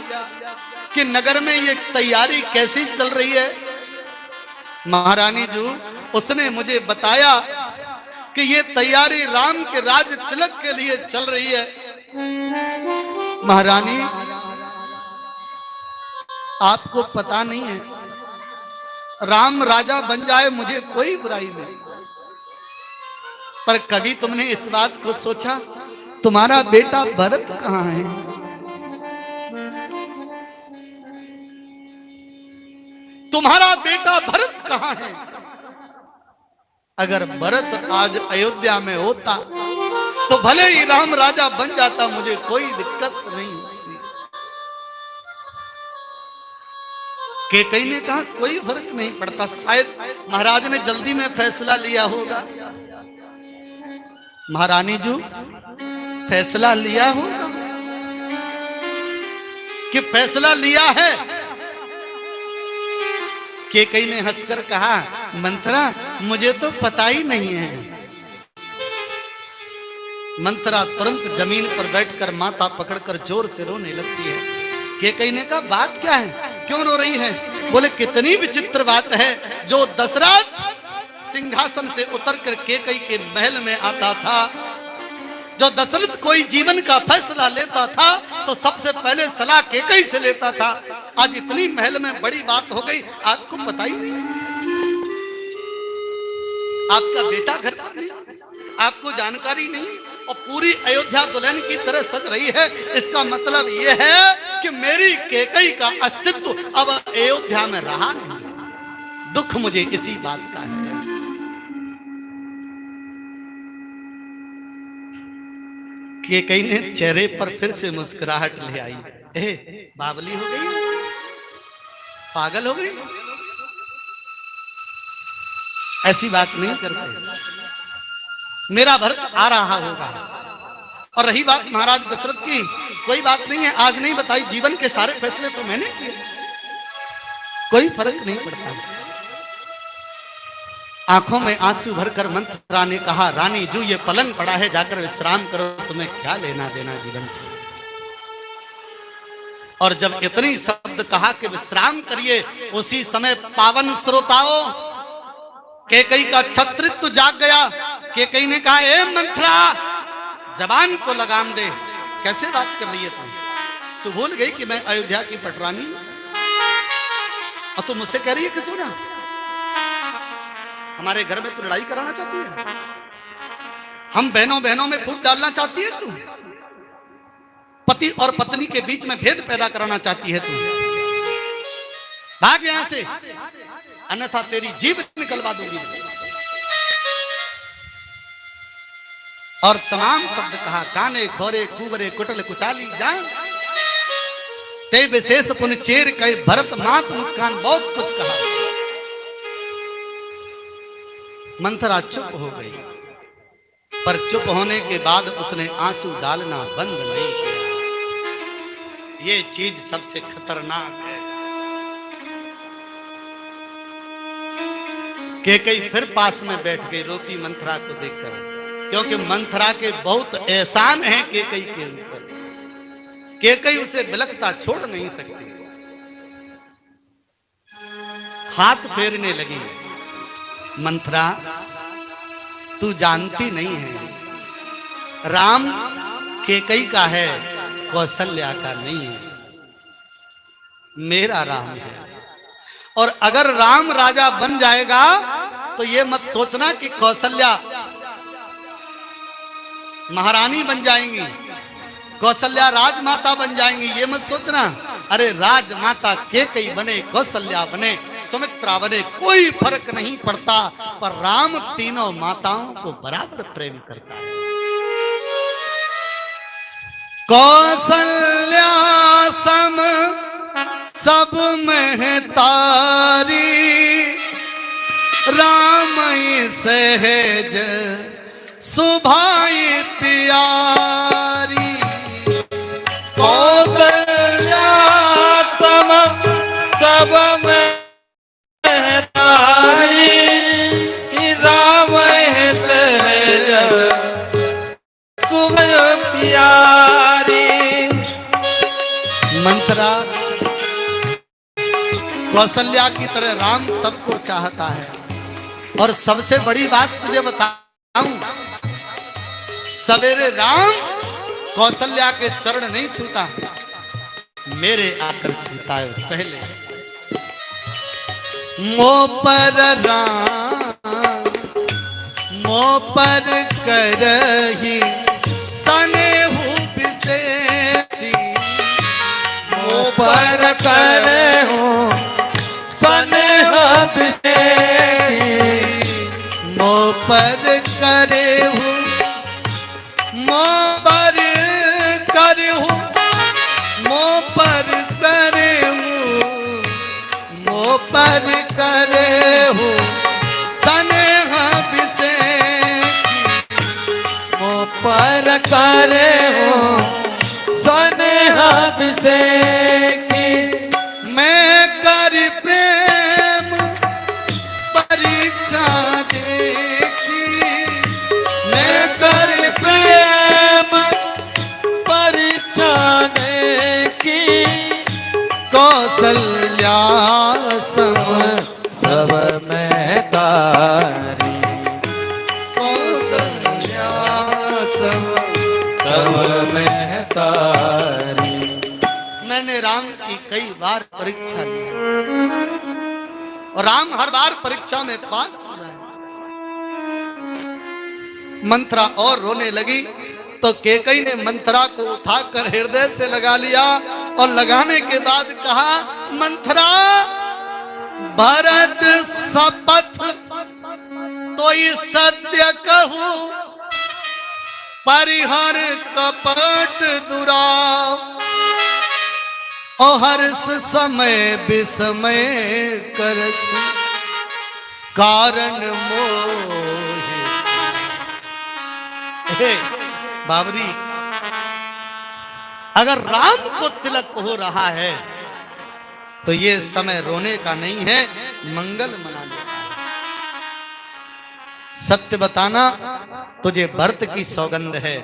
B: कि नगर में ये तैयारी कैसी चल रही है। महारानी जू उसने मुझे बताया कि ये तैयारी राम के राज तिलक के लिए चल रही है। महारानी आपको पता नहीं है, राम राजा बन जाए मुझे कोई बुराई नहीं, पर कभी तुमने इस बात को सोचा तुम्हारा बेटा भरत कहाँ है? तुम्हारा बेटा भरत कहाँ है? अगर भरत आज अयोध्या में होता तो भले ही राम राजा बन जाता, मुझे कोई दिक्कत नहीं होती। कैकेयी ने कहा कोई फर्क नहीं पड़ता, शायद महाराज ने जल्दी में फैसला लिया होगा। महारानी जू फैसला लिया होगा कि फैसला लिया है? कैकेयी ने हंसकर कहा मंथरा मुझे तो पता ही नहीं है। मंथरा तुरंत जमीन पर बैठकर माथा पकड़कर जोर से रोने लगती है। कैकेयी ने कहा बात क्या है, क्यों रो रही है? बोले कितनी विचित्र बात है, जो दशरथ सिंहासन से उतरकर कैकेयी के महल में आता था, जो दशरथ कोई जीवन का फैसला लेता था तो सबसे पहले सलाह कैकेयी से लेता था। आज इतनी महल में बड़ी बात हो गई, आपको पता ही नहीं। आपका बेटा घर पर नहीं, आपको जानकारी नहीं, और पूरी अयोध्या दुल्हन की तरह सज रही है। इसका मतलब यह है कि मेरी कैकेयी का अस्तित्व अब अयोध्या में रहा नहीं। दुख मुझे इसी बात का है। कैकेयी ने चेहरे पर फिर से मुस्कुराहट ले आई। बावली हो गई, पागल हो गई, ऐसी बात नहीं करते। मेरा भरत आ रहा होगा। और रही बात महाराज दशरथ की, कोई बात नहीं है, आज नहीं बताई, जीवन के सारे फैसले तो मैंने किए, कोई फर्क नहीं पड़ता। आंखों में आंसू भरकर मंथरा ने कहा रानी जू ये पलंग पड़ा है, जाकर विश्राम करो, तुम्हें क्या लेना देना जीवन से। और जब इतनी शब्द कहा कि विश्राम करिए, उसी समय पावन श्रोताओं कैकई का छत्रित्व जाग गया। कैकई ने कहा, ए मंथरा, जबान को लगाम दे, कैसे बात कर रही है तू भूल गई कि मैं अयोध्या की पटरानी और तू मुझसे कह रही है कि सुना, हमारे घर में तू लड़ाई कराना चाहती है, हम बहनों बहनों में फूट डालना चाहती है तू, पति और पत्नी के बीच में भेद पैदा कराना चाहती है तू, भाग यहां से, अन्यथा तेरी जीभ निकलवा दूंगी। और तमाम शब्द कहा, काने खोरे कुबरे कुटल कुचाली जान, ते विशेष पुन चेर कई भरत मात मुस्कान, बहुत कुछ कहा। मंथरा चुप हो गई, पर चुप होने के बाद उसने आंसू डालना बंद नहीं किया। ये चीज सबसे खतरनाक है। कैकई फिर पास में बैठ गई रोती मंथरा को देखकर, क्योंकि मंथरा के बहुत एहसान है कैकई के ऊपर। कैकई उसे बिलखता छोड़ नहीं सकती। हाथ फेरने लगी, मंथरा तू जानती नहीं है, राम कैकई का है, कौशल्या का नहीं है, मेरा राम है। और अगर राम राजा बन जाएगा तो ये मत सोचना कि कौशल्या महारानी बन जाएंगी, कौशल्या राजमाता बन जाएंगी, ये मत सोचना। अरे राजमाता कैकई बने, कौशल्या बने, सुमित्रा बने, कोई फर्क नहीं पड़ता, पर राम तीनों माताओं को बराबर प्रेम करता है। कौशल्या सम सब में तारी, राम सहज सुभाई प्यारी।
A: कौशल्या सम सब में तारी, राम सहज सुभाई प्यारी।
B: मंथरा कौशल्या की तरह राम सबको चाहता है। और सबसे बड़ी बात तुझे बताऊं, सवेरे राम कौशल्या के चरण नहीं छूता, मेरे आकर छूता है पहले। मो पर राम मो पर करही सनेहु विशेषी,
A: मो पर करहु सनेह विशेषी,
B: मो पर करेहु मो पर करेहु मो पर करेहु मो पर करेहु सनेह विशेषी,
A: मो पर करहु सनेह विशेषी।
B: मैं कर प्रेम परीक्षा देखी, मैं कर
A: प्रेम परीक्षा देखी,
B: कौशल्या सम
A: सब में तारी,
B: कौशल्या सम
A: सब में तारी।
B: मैंने राम की कई बार परीक्षा ली और राम हर बार परीक्षा में पास हुआ है। मंथरा और रोने लगी तो कैकई ने मंथरा को उठाकर हृदय से लगा लिया और लगाने के बाद कहा, मंथरा भरत शपथ तो ये सत्य कहूं, परिहर कपट दुराव, और हर्ष समय विस्मय करस, कारण मोह। बाबरी, अगर राम को तिलक हो रहा है तो ये समय रोने का नहीं है, मंगल मनाने का है। सत्य बताना तुझे भरत की सौगंध है,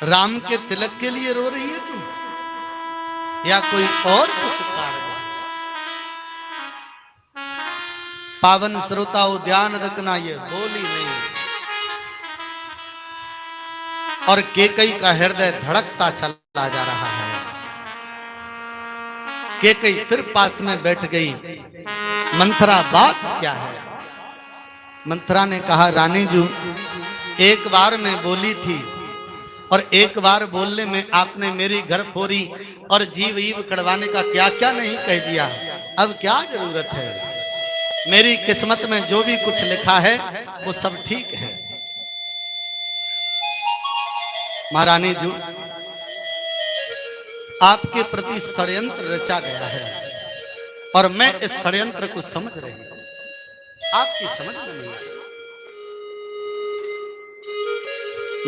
B: राम के तिलक के लिए रो रही है तू, या कोई और कुछ कारण? पावन श्रोता ध्यान रखना, ये बोली नहीं। और केकई का हृदय धड़कता चला जा रहा है। केकई फिर पास में बैठ गई। मंथरा, बात क्या है? मंथरा ने कहा, रानी जी, एक बार मैं बोली थी और एक बार बोलने में आपने मेरी घर फोड़ी और जीव ईव कड़वाने का क्या क्या नहीं कह दिया। अब क्या जरूरत है? मेरी किस्मत में जो भी कुछ लिखा है वो सब ठीक है। महारानी जी, आपके प्रति षड्यंत्र रचा गया है और मैं इस षड्यंत्र को समझ रही हूं, आपकी समझ में नहीं आई।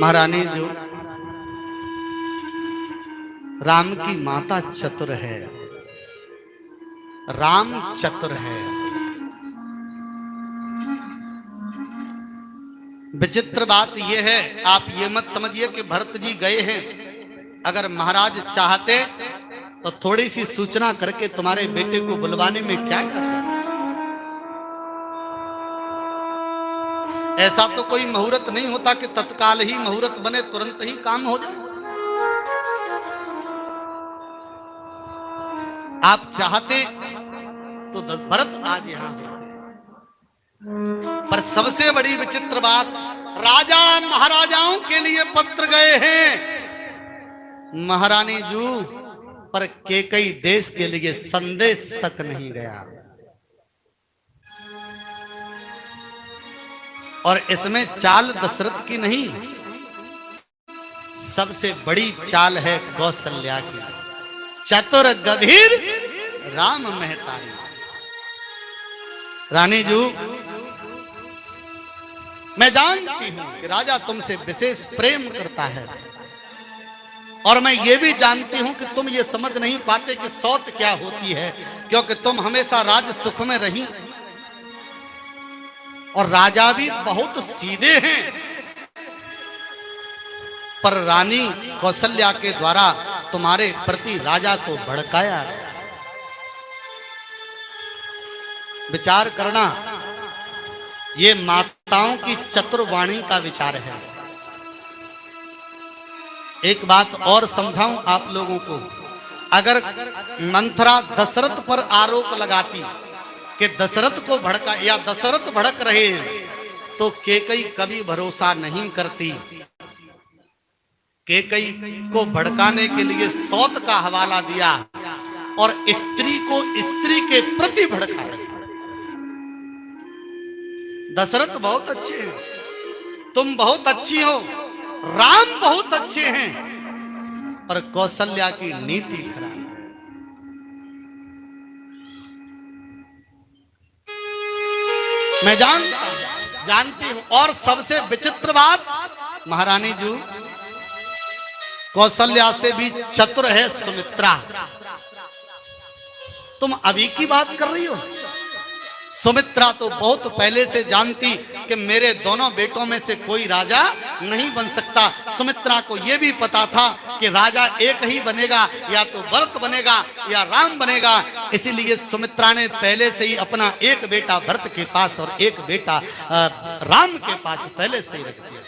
B: महारानी जी, राम की माता चतुर है, राम चतुर है। विचित्र बात यह है, आप ये मत समझिए कि भरत जी गए हैं। अगर महाराज चाहते तो थोड़ी सी सूचना करके तुम्हारे बेटे को बुलवाने में क्या जाता। ऐसा तो कोई मुहूर्त नहीं होता कि तत्काल ही मुहूर्त बने, तुरंत ही काम हो जाए। आप चाहते तो भरत आज यहां होते। पर सबसे बड़ी विचित्र बात, राजा महाराजाओं के लिए पत्र गए हैं महारानी जू, पर केकई देश के लिए संदेश तक नहीं गया। और इसमें चाल दशरथ की नहीं, सबसे बड़ी चाल है कौशल्या की। चतुर गंभीर राम महतारी। रानी जू, मैं जानती हूं कि राजा तुमसे विशेष प्रेम करता है और मैं ये भी जानती हूं कि तुम ये समझ नहीं पाते कि सौत क्या होती है, क्योंकि तुम हमेशा राज सुख में रही और राजा भी बहुत सीधे हैं। पर रानी कौशल्या के द्वारा तुम्हारे प्रति राजा को भड़काया। विचार करना, ये माताओं की चतुर्वाणी का विचार है। एक बात और समझाऊं आप लोगों को, अगर मंथरा दशरथ पर आरोप लगाती कि दशरथ को भड़का या दशरथ भड़क रहे हैं, तो केकई कभी भरोसा नहीं करती। केकई को भड़काने के लिए सौत का हवाला दिया और स्त्री को स्त्री के प्रति भड़का। दशरथ बहुत अच्छे हैं, तुम बहुत अच्छी हो, राम बहुत अच्छे हैं, पर कौशल्या की नीति खराब है। मैं जानती हूं। और सबसे विचित्र बात, महारानी जी, कौशल्या से भी चतुर है सुमित्रा। तुम अभी की बात कर रही हो? सुमित्रा तो बहुत पहले से जानती कि मेरे दोनों बेटों में से कोई राजा नहीं बन सकता। सुमित्रा को यह भी पता था कि राजा एक ही बनेगा, या तो भरत बनेगा या राम बनेगा। इसीलिए सुमित्रा ने पहले से ही अपना एक बेटा भरत के पास और एक बेटा राम के पास पहले से ही रख दिया।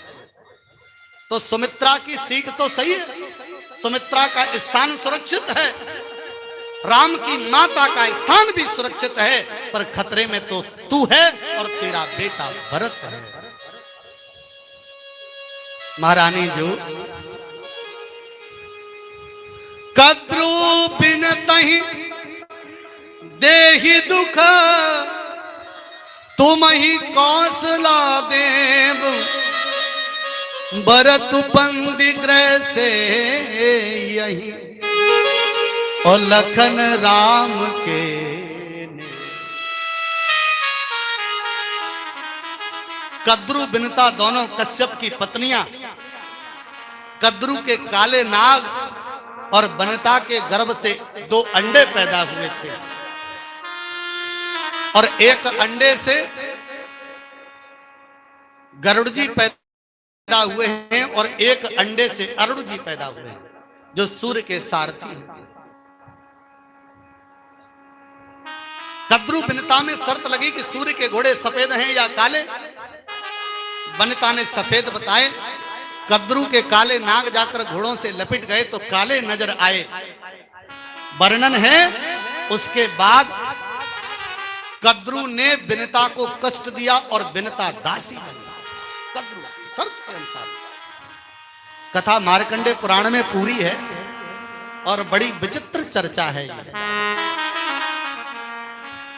B: तो सुमित्रा की सीट तो सही है, सुमित्रा का स्थान सुरक्षित है, राम की माता का स्थान भी सुरक्षित है, पर खतरे में तो तू है और तेरा बेटा भरत है। महारानी जो कद्रू बिन तहि देहि दुख, तुम ही कौशला देव, भरत पंदी ग्रह से यही और लखन राम के ने। कद्रू बिनता दोनों कश्यप की पत्नियां, कद्रू के काले नाग और बिनता के गर्भ से 2 अंडे पैदा हुए थे और एक अंडे से गरुड़ जी पैदा हुए हैं और एक अंडे से अरुण जी पैदा हुए जो सूर्य के सारथी हैं। कद्रू वनिता में शर्त लगी कि सूर्य के घोड़े सफेद हैं या काले। वनिता ने सफेद बताए। कद्रू के काले नाग जाकर घोड़ों से लपेट गए तो काले नजर आए। वर्णन है उसके बाद कद्रू ने वनिता को कष्ट दिया और वनिता दासी बनी। कद्रू शर्त के अनुसार। कथा मार्कंडे पुराण में पूरी है और बड़ी विचित्र चर्चा है।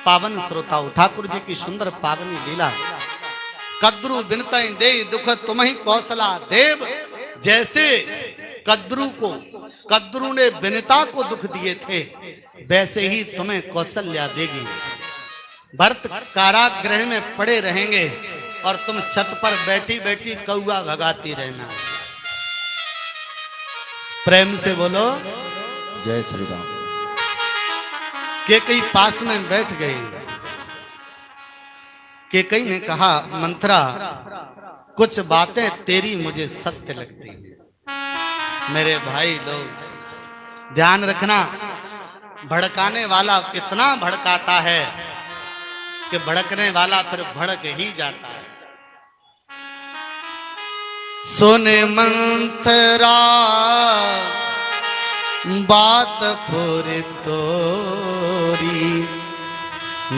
B: पावन श्रोताओ, ठाकुर जी की सुंदर पावनी लीला। कद्रू विनतै दे दुख तुम ही कौशला देव। जैसे कद्रू ने विनता को दुख दिए थे वैसे ही तुम्हें कौशल्या देगी। भरत कारागृह में पड़े रहेंगे और तुम छत पर बैठी बैठी कौआ भगाती रहना। प्रेम से बोलो
A: जय श्री राम।
B: केकई पास में बैठ गए। केकई ने कहा मंथरा कुछ बातें तेरी मुझे सत्य लगती हैं। मेरे भाई लोग ध्यान रखना, भड़काने वाला इतना भड़काता है कि भड़कने वाला फिर भड़क ही जाता है। सोने मंथरा बात फुर तोरी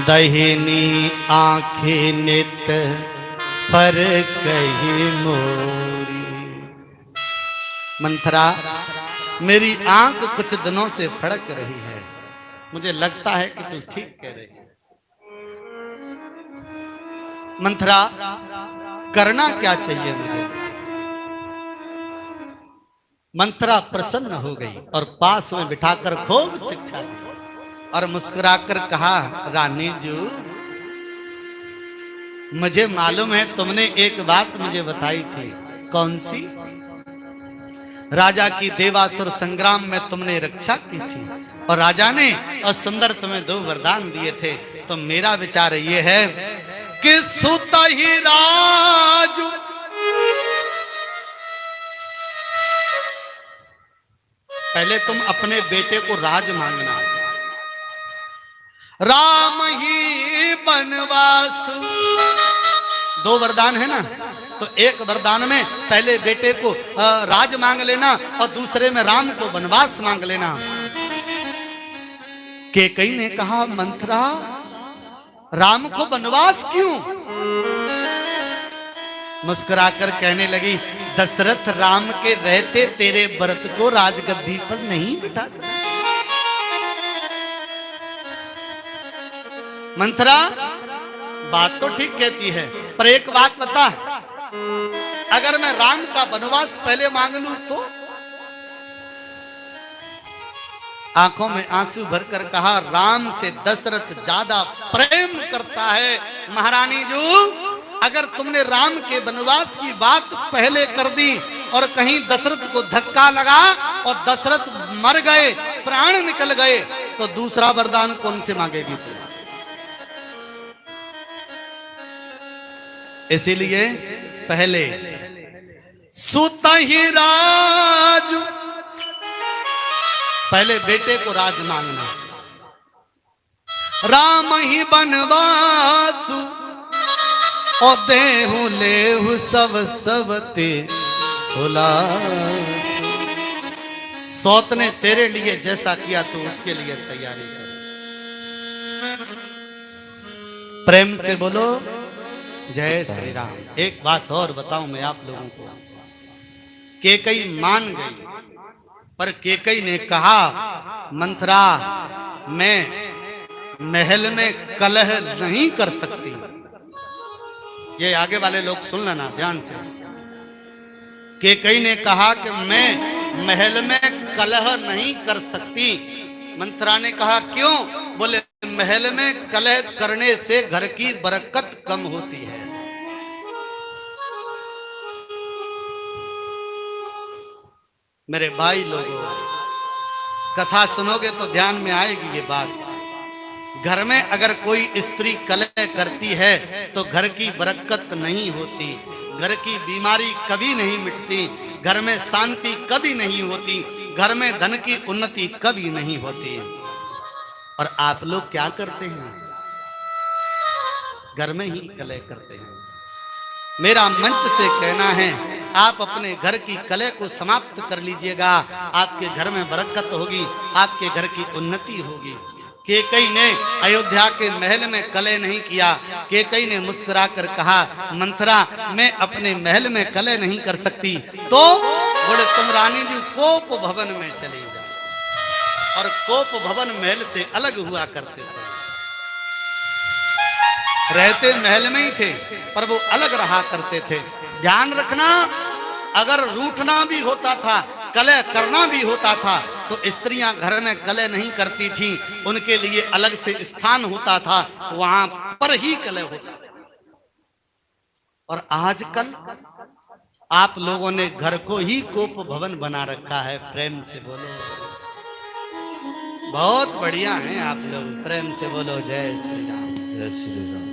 B: दहिनी आंखें नित पर कही मोरी। मंथरा मेरी आंख कुछ दिनों से फड़क रही है। मुझे लगता है कि तू ठीक कह रही है। मंथरा करना क्या चाहिए मुझे? मंथरा प्रसन्न हो गई और पास में बिठाकर खूब शिक्षा दी और मुस्कुराकर कहा रानी जी मुझे मालूम है तुमने एक बात मुझे बताई थी। कौन सी? राजा की देवासुर संग्राम में तुमने रक्षा की थी और राजा ने और सुंदर तुम्हें 2 वरदान दिए थे। तो मेरा विचार ये है कि सुत ही राज पहले तुम अपने बेटे को राज मांगना। राम ही बनवास 2 वरदान है ना, तो एक वरदान में पहले बेटे को राज मांग लेना और दूसरे में राम को वनवास मांग लेना। केकई ने कहा मंथरा राम को वनवास क्यों? मुस्कुराकर कहने लगी दशरथ राम के रहते तेरे भरत को राजगद्दी पर नहीं बिठा सकते। मंथरा बात तो ठीक कहती है पर एक बात बता, अगर मैं राम का वनवास पहले मांग लूं तो? आंखों में आंसू भरकर कहा राम से दशरथ ज्यादा प्रेम करता है। महारानी जी अगर तुमने राम के वनवास की बात पहले कर दी और कहीं दशरथ को धक्का लगा और दशरथ मर गए, प्राण निकल गए, तो दूसरा वरदान कौन से मांगेगी तू? इसीलिए पहले सुत ही राज, पहले बेटे को राज मांगना। राम ही बनवासु और देहु लेहु सब सबते उलासु। सौत ने तेरे लिए जैसा किया तो उसके लिए तैयारी कर। प्रेम से बोलो जय श्री राम। एक बात और बताऊं मैं आप लोगों को, केकई मान गई पर केकई ने कहा मंथरा मैं महल में कलह नहीं कर सकती। ये आगे वाले लोग सुन लेना ध्यान से। केकई ने कहा कि मैं महल में कलह नहीं कर सकती। मंथरा ने कहा क्यों? बोले महल में कलह करने से घर की बरकत कम होती है। मेरे भाई लोगों कथा सुनोगे तो ध्यान में आएगी ये बात। घर में अगर कोई स्त्री कलह करती है तो घर की बरकत नहीं होती, घर की बीमारी कभी नहीं मिटती। घर में शांति कभी नहीं होती, घर में धन की उन्नति कभी नहीं होती। और आप लोग क्या करते हैं? घर में ही कलह करते हैं। मेरा मंच से कहना है, आप अपने घर की कलह को समाप्त कर लीजिएगा। आपके घर में बरकत होगी, आपके घर की उन्नति होगी। केकई ने अयोध्या के महल में कलह नहीं किया। केकई ने मुस्कुरा कर कहा, मंथरा मैं अपने महल में कलह नहीं कर सकती, तो बोले तुम रानी जी कोप भवन में चली जाओ। और कोप भवन महल से अलग हुआ करते थे, रहते महल में ही थे पर वो अलग रहा करते थे। ध्यान रखना, अगर रूठना भी होता था, कलह करना भी होता था, तो स्त्रियां घर में कलह नहीं करती थी, उनके लिए अलग से स्थान होता था, वहां पर ही कलह होता था। और आजकल आप लोगों ने घर को ही कोप भवन बना रखा है। प्रेम से बोलो, बहुत बढ़िया हैं आप लोग, प्रेम से बोलो जय श्री राम।
A: जय श्री राम।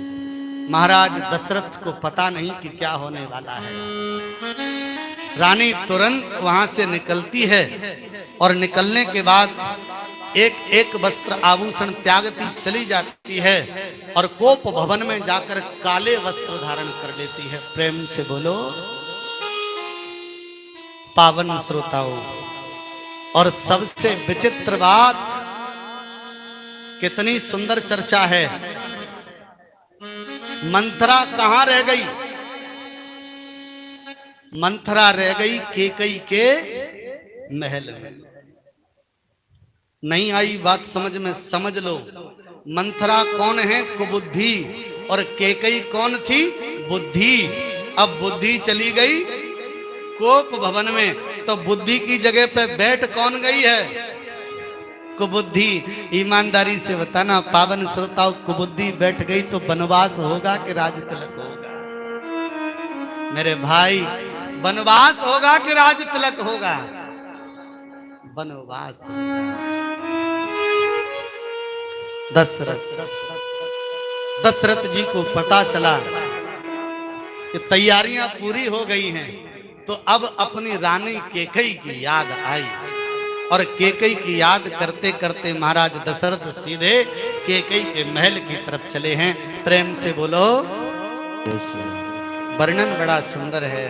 B: महाराज दशरथ को पता नहीं कि क्या होने वाला है। रानी तुरंत वहां से निकलती है और निकलने के बाद एक एक वस्त्र आभूषण त्यागती चली जाती है और कोप भवन में जाकर काले वस्त्र धारण कर लेती है। प्रेम से बोलो पावन श्रोताओं। और सबसे विचित्र बात, कितनी सुंदर चर्चा है, मंथरा कहां रह गई? मंथरा रह गई केकई के महल में। नहीं आई बात समझ में? समझ लो, मंथरा कौन है? कुबुद्धि। और केकई कौन थी? बुद्धि। अब बुद्धि चली गई कोप भवन में, तो बुद्धि की जगह पे बैठ कौन गई है? कुबुद्धि। ईमानदारी से बताना पावन श्रोताओं, कुबुद्धि बैठ गई तो वनवास होगा कि राज तिलक होगा? मेरे भाई, वनवास होगा कि राज तिलक होगा? वनवास। दशरथ जी को पता चला कि तैयारियां पूरी हो गई हैं, तो अब अपनी रानी केकई की याद आई। और केकई की याद करते करते महाराज दशरथ सीधे केकई के महल की तरफ चले हैं। प्रेम से बोलो, वर्णन बड़ा सुंदर है।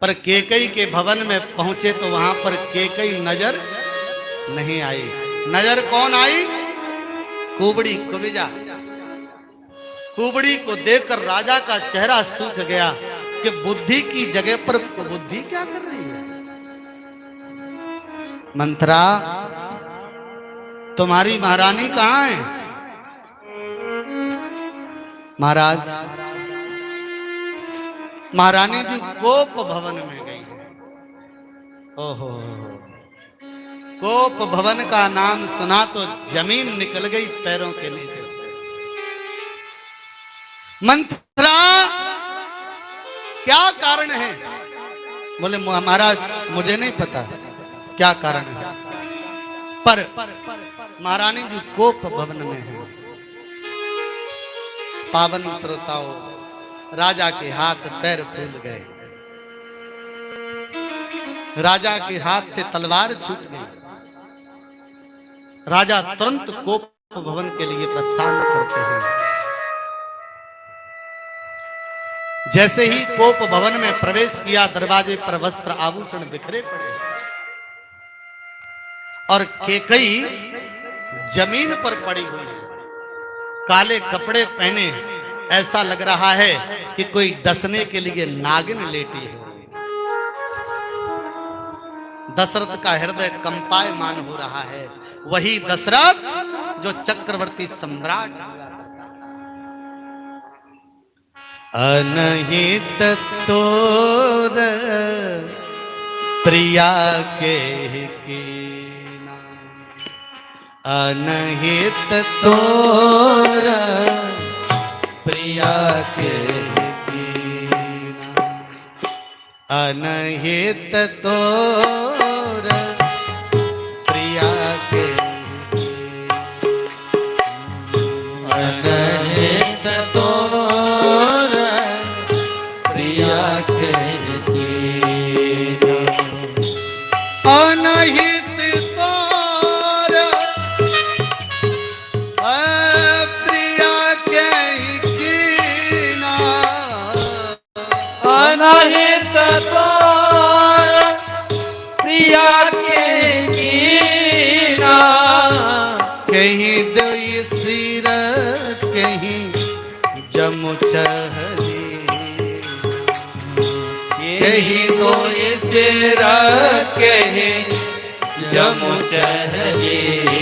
B: पर केकई के भवन में पहुंचे तो वहां पर केकई नजर नहीं आई। नजर कौन आई? कुबड़ी, कुबिजा। कुबड़ी को देखकर राजा का चेहरा सूख गया कि बुद्धि की जगह पर कुबुद्धि क्या कर रही है? मंथरा, तुम्हारी महारानी कहां है? महाराज, महारानी जी कोप भवन में गई है। ओहो, कोप भवन का नाम सुना तो जमीन निकल गई पैरों के नीचे से। मंथरा, क्या कारण है? बोले महाराज मुझे नहीं पता क्या कारण है, पर महारानी जी कोप भवन में है। पावन श्रोताओं, राजा के हाथ पैर फूल गए, राजा के हाथ से तलवार छूट गई। राजा तुरंत कोप भवन के लिए प्रस्थान करते हैं। जैसे ही कोप भवन में प्रवेश किया, दरवाजे पर वस्त्र आभूषण बिखरे पड़े और केकई जमीन पर पड़ी हुई है, काले कपड़े पहने। ऐसा लग रहा है कि कोई डसने के लिए नागिन लेटी है। दशरथ का हृदय कंपायमान हो रहा है। वही दशरथ जो चक्रवर्ती सम्राट हुआ करता था। अनहित तोर प्रिया के कीना, अनहित तोर प्रिया के कीना, अनहित तोर प्रिया के,
A: अनहित तोर प्रिया के कीना, अनहित तोर प्रिया के कीना
B: कहीं दई सिर कहीं जमु चहली
A: कहीं दो सिर कहीं जमु चहलीना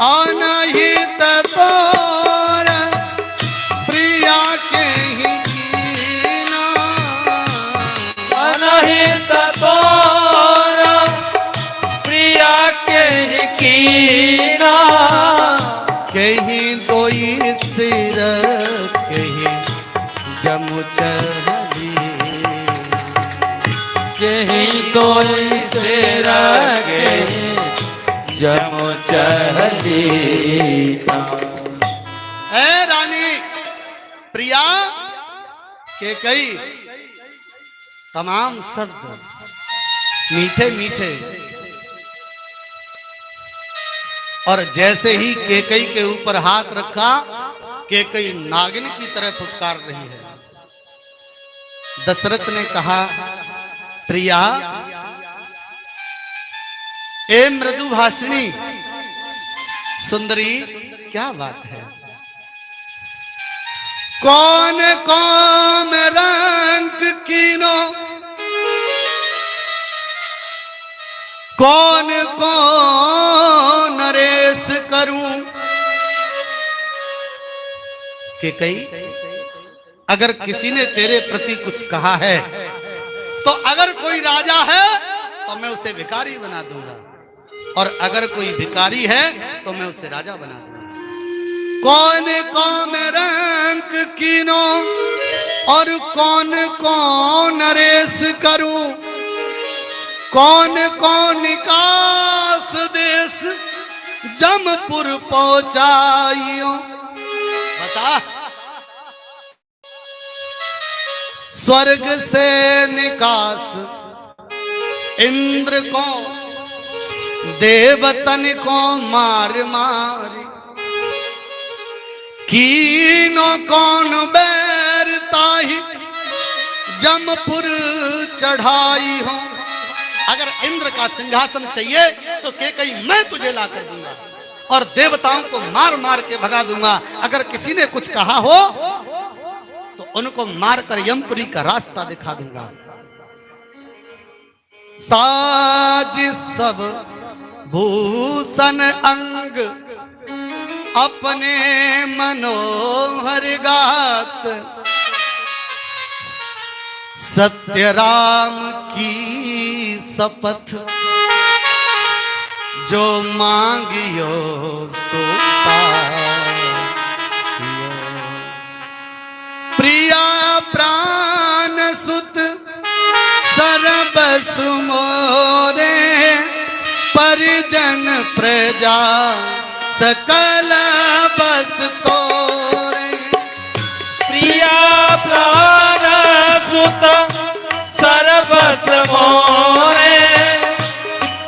B: अनहित तोर प्रिया कहीं कीना
A: अनहित तोर प्रिया के कीना
B: कहीं दोई सिर कहीं जमु चहली
A: कहीं तो सिर जमु चहलीना।
B: है रानी प्रिया के कई तमाम शब्द मीठे मीठे और जैसे ही केकई के ऊपर हाथ रखा केकई नागिन की तरह फुटकार रही है। दशरथ ने कहा प्रिया ए मृदु भाषिणी सुंदरी क्या बात है। कौन कौन रंग कीनो कौन कौन रेस करूं कि कई अगर किसी ने तेरे प्रति कुछ कहा है तो अगर कोई राजा है तो मैं उसे भिखारी बना दूंगा और अगर कोई भिखारी है तो मैं उसे राजा बना दूंगा। कौन कौन रंग कीनो और कौन कौन रेस करूं कौन कौन निकास देश जमपुर पहुंचाइयो बता। स्वर्ग से निकास इंद्र को देवतन को मार मारी कीनो कौन बैरता ही जमपुर चढ़ाई हो। अगर इंद्र का सिंहासन चाहिए तो केकई मैं तुझे ला कर दूंगा और देवताओं को मार मार के भगा दूंगा। अगर किसी ने कुछ कहा हो तो उनको मारकर यमपुरी का रास्ता दिखा दूंगा। साज सब भूषण अंग अपने मनोहर गात सत्य राम की शपथ जो मांगियो सो पायो। प्रिया प्राण सुत सरबस मोरे परिजन प्रजा सकल बस तोरे।
A: प्रिया प्राण सुत सर्वस मोरे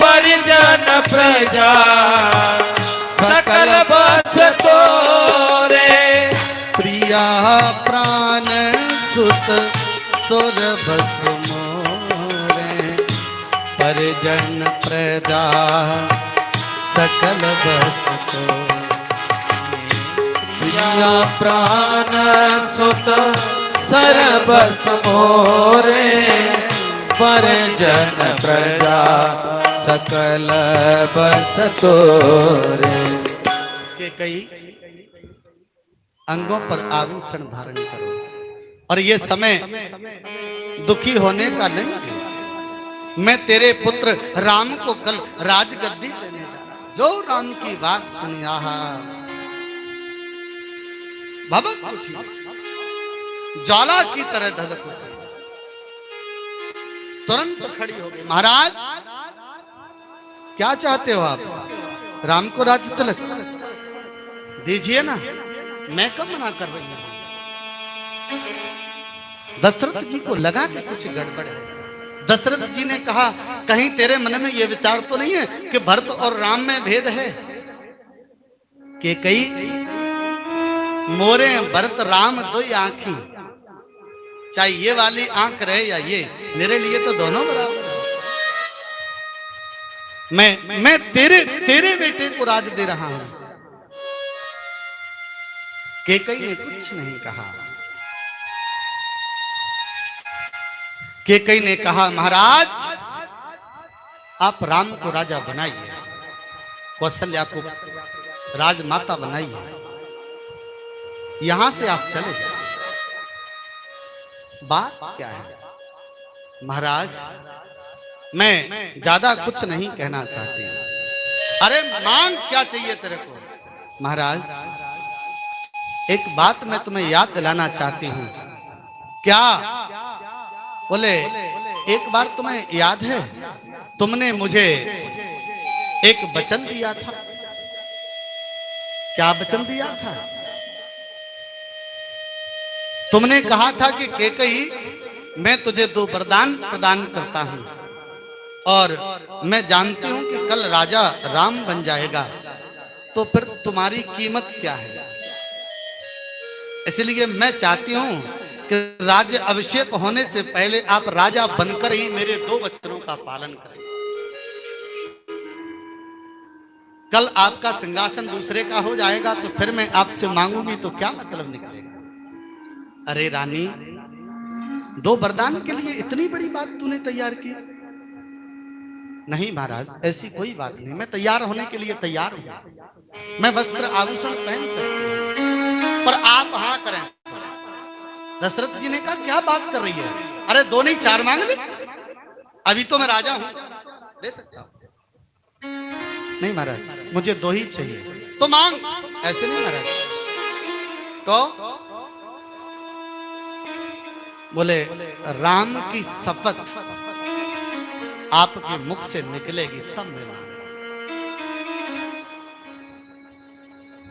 A: परिजन प्रजा सकल बस तोरे।
B: प्रिया प्राण सुत सुरबस मोरे परिजन प्रजा सकल बस तोरे।
A: प्रिया प्राण सुत सर्वस मोरे परिजन प्रजा सकल बस तोरे।
B: के कई अंगों पर आभूषण धारण करो और ये समय दुखी होने का नहीं है। मैं तेरे पुत्र राम को कल राजगद्दी देने लगा। जो राम की बात सुनी आहा भबक उठी ज्वाला की तरह धधक उठी तुरंत खड़ी हो गई। महाराज क्या चाहते हो आप? राम को राज तिलक दीजिए ना, मैं कब मना कर रही हूं। दशरथ जी को लगा कि कुछ गड़बड़ है। दशरथ जी ने कहा कहीं तेरे मन में यह विचार तो नहीं है कि भरत और राम में भेद है? कि कई मोरे भरत राम दो आंखी चाहे ये वाली आंख रहे या ये, मेरे लिए तो दोनों बराबर है। मैं तेरे बेटे को राज दे रहा हूं। केकई ने कुछ नहीं कहा। केकई ने कहा, महाराज आप राम को राजा बनाइए, कौशल्या को राजमाता बनाइए, यहां से आप चले जाए। बात क्या है महाराज, मैं ज्यादा कुछ नहीं कहना चाहती। अरे मांग क्या चाहिए तेरे को? महाराज एक बात मैं तुम्हें याद दिलाना चाहती हूं। क्या? बोले एक बार तुम्हें याद है, तुमने मुझे एक वचन दिया था। क्या वचन दिया था? तुमने कहा था कि केकई मैं तुझे 2 वरदान प्रदान करता हूं और मैं जानती हूं कि कल राजा राम बन जाएगा, तो फिर तुम्हारी कीमत क्या है? इसलिए मैं चाहती हूं कि राज्य अभिषेक होने से पहले आप राजा बनकर ही मेरे 2 वचनों का पालन करें। कल आपका सिंहासन दूसरे का हो जाएगा तो फिर मैं आपसे मांगूंगी तो क्या मतलब निकलेगा? अरे रानी, 2 वरदान के लिए इतनी बड़ी बात तूने तैयार की? नहीं महाराज, ऐसी कोई बात नहीं, मैं तैयार होने के लिए तैयार हूं। मैं वस्त्र आभूषण पहन सकती हूं, पर आप हाँ करें। दशरथ जी ने कहा, क्या बात कर रही है? अरे 2 नहीं 4 मांग ले, अभी तो मैं राजा हूं, दे सकता हूं। नहीं महाराज, मुझे 2 ही चाहिए। तो मांग। ऐसे नहीं महाराज। तो बोले राम की शपथ आपके मुख से निकलेगी तब मैं मांगूंगा।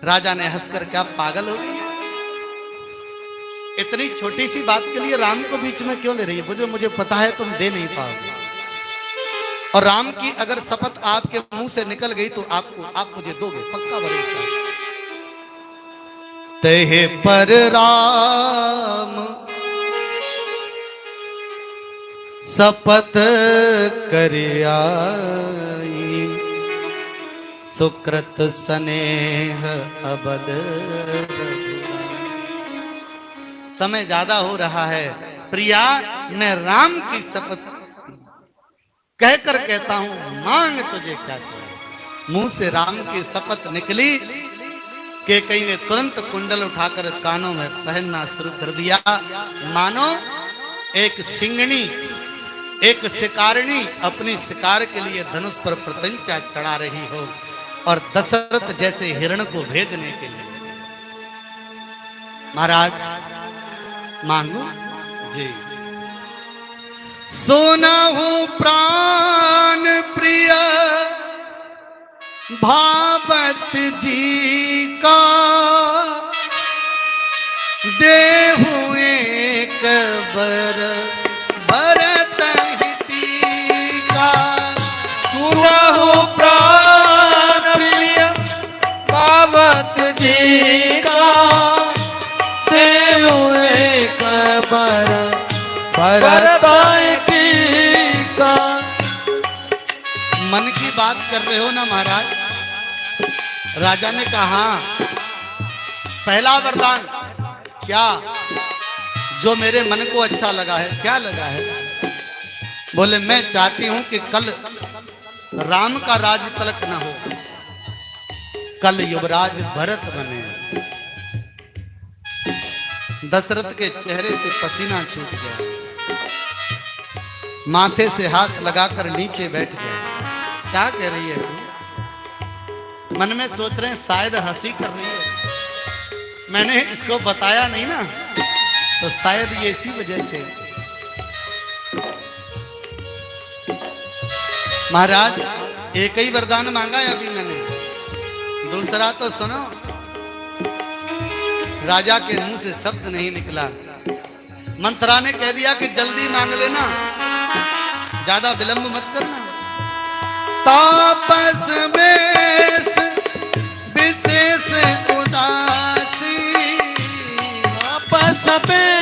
B: राजा ने हंसकर, क्या पागल हो गई? इतनी छोटी सी बात के लिए राम को बीच में क्यों ले रही है? मुझे पता है तुम दे नहीं पाओगे, और राम की अगर शपथ आपके मुंह से निकल गई तो आप मुझे दोगे, पक्का भरोसा। तेहे पर राम शपथ करियाई, सुकृत स्नेह अबद। समय ज्यादा हो रहा है प्रिया, मैं राम की शपथ कहकर कहता हूं, मांग तुझे क्या चाहिए। मुंह से राम की शपथ निकली। केकई ने तुरंत कुंडल उठाकर कानों में पहनना शुरू कर दिया, मानो एक सिंगनी, एक शिकारिणी अपनी शिकार के लिए धनुष पर प्रत्यंचा चढ़ा रही हो, और दशरथ जैसे हिरण को भेदने के लिए। महाराज मांगो जी। सोना हूं प्राण प्रिय भावत जी का, देहु एक बर भरत हिती का।
A: सुनहु प्राण प्रिय बाबत जी का, देहु एक बर भरत हिती का।
B: मन की बात कर रहे हो ना महाराज? राजा ने कहा, पहला वरदान क्या? जो मेरे मन को अच्छा लगा है। क्या लगा है? बोले मैं चाहती हूं कि कल राम का राज तलक न हो, कल युवराज भरत बने। दशरथ के चेहरे से पसीना छूट गया, माथे से हाथ लगाकर नीचे बैठ गया। क्या कह रही है? मन में सोच रहे हैं शायद हंसी कर रही है, मैंने इसको बताया नहीं ना, तो शायद ये इसी वजह से। महाराज एक ही वरदान मांगा है अभी मैंने, दूसरा तो सुनो। राजा के मुंह से शब्द नहीं निकला। मंत्रा ने कह दिया कि जल्दी मांग लेना, ज्यादा विलंब मत करना। तापस में विशेष उदासी,
A: तापस में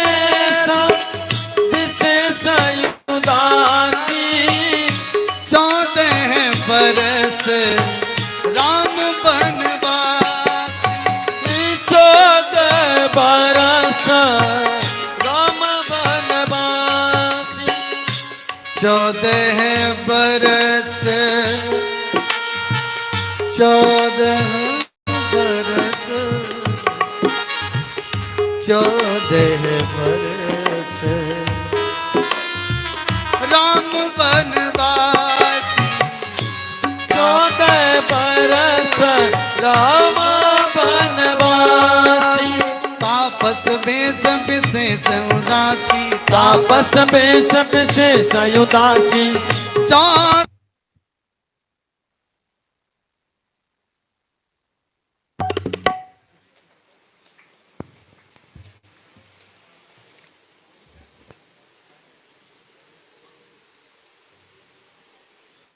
B: 14 बरस 14 बरस 14 बरस राम बनवासी
A: 14 बरस राम बनवासी
B: तापस बेस विशेष उदासी
A: तापस में सब से सयुदासी
B: 14